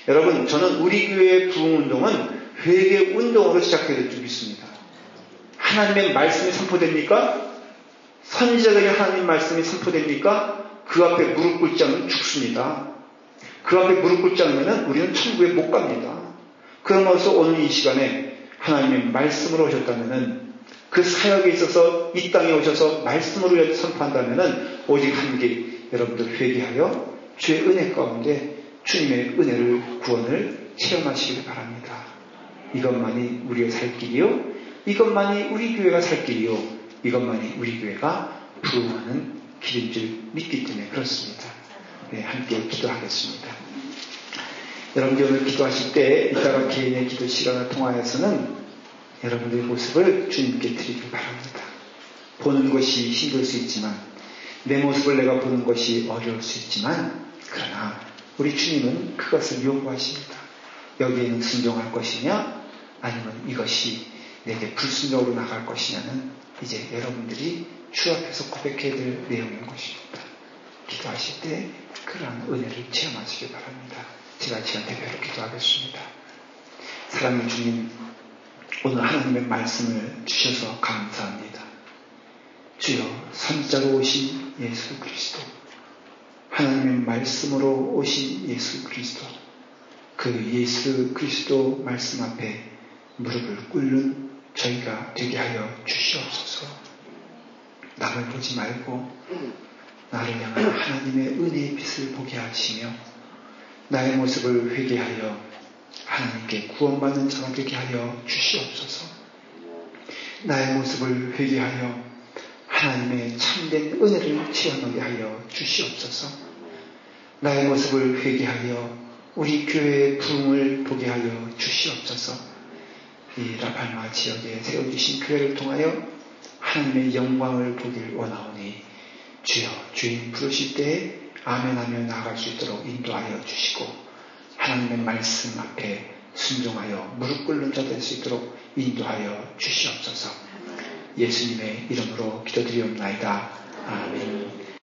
여러분, 저는 우리 교회의 부흥운동은 회개 운동으로 시작해야 될 줄 믿습니다. 하나님의 말씀이 선포됩니까? 선지자들의 하나님 말씀이 선포됩니까? 그 앞에 무릎 꿇지 않으면 죽습니다. 그 앞에 무릎 꿇지 않으면 우리는 천국에 못 갑니다. 그러면서 오늘 이 시간에 하나님의 말씀으로 오셨다면 그 사역에 있어서 이 땅에 오셔서 말씀으로 선포한다면 오직 한 길, 여러분들 회개하여 주의 은혜 가운데 주님의 은혜를 구원을 체험하시길 바랍니다. 이것만이 우리의 살 길이요, 이것만이 우리 교회가 살 길이요, 이것만이 우리 교회가 부흥하는 길인 줄 믿기 때문에 그렇습니다. 네, 함께 기도하겠습니다. 여러분들 오늘 기도하실 때 이따가 개인의 기도 시간을 통하여서는 여러분들의 모습을 주님께 드리길 바랍니다. 보는 것이 힘들 수 있지만, 내 모습을 내가 보는 것이 어려울 수 있지만, 그러나 우리 주님은 그것을 요구하십니다. 여기에는 순종할 것이냐 아니면 이것이 내게 불순종으로 나갈 것이냐는 이제 여러분들이 주 앞에서 고백해야 될 내용인 것입니다. 기도하실 때 그러한 은혜를 체험하시기 바랍니다. 제가 지금 대표로 기도하겠습니다. 사랑하는 주님, 오늘 하나님의 말씀을 주셔서 감사합니다. 주여, 선자로 오신 예수 그리스도, 하나님의 말씀으로 오신 예수 그리스도, 그 예수 그리스도 말씀 앞에 무릎을 꿇는 저희가 되게 하여 주시옵소서. 남을 보지 말고 나를 향한 하나님의 은혜의 빛을 보게 하시며 나의 모습을 회개하여 하나님께 구원받는 자가 되게 하여 주시옵소서. 나의 모습을 회개하여 하나님의 참된 은혜를 체험하게 하여 주시옵소서. 나의 모습을 회개하여 우리 교회의 부흥을 보게 하여 주시옵소서. 이 라팔마 지역에 세워주신 교회를 통하여 하나님의 영광을 보길 원하오니 주여, 주인 부르실 때에 아멘하며 나아갈 수 있도록 인도하여 주시고 하나님의 말씀 앞에 순종하여 무릎 꿇는 자 될 수 있도록 인도하여 주시옵소서. 예수님의 이름으로 기도드리옵나이다. 아멘.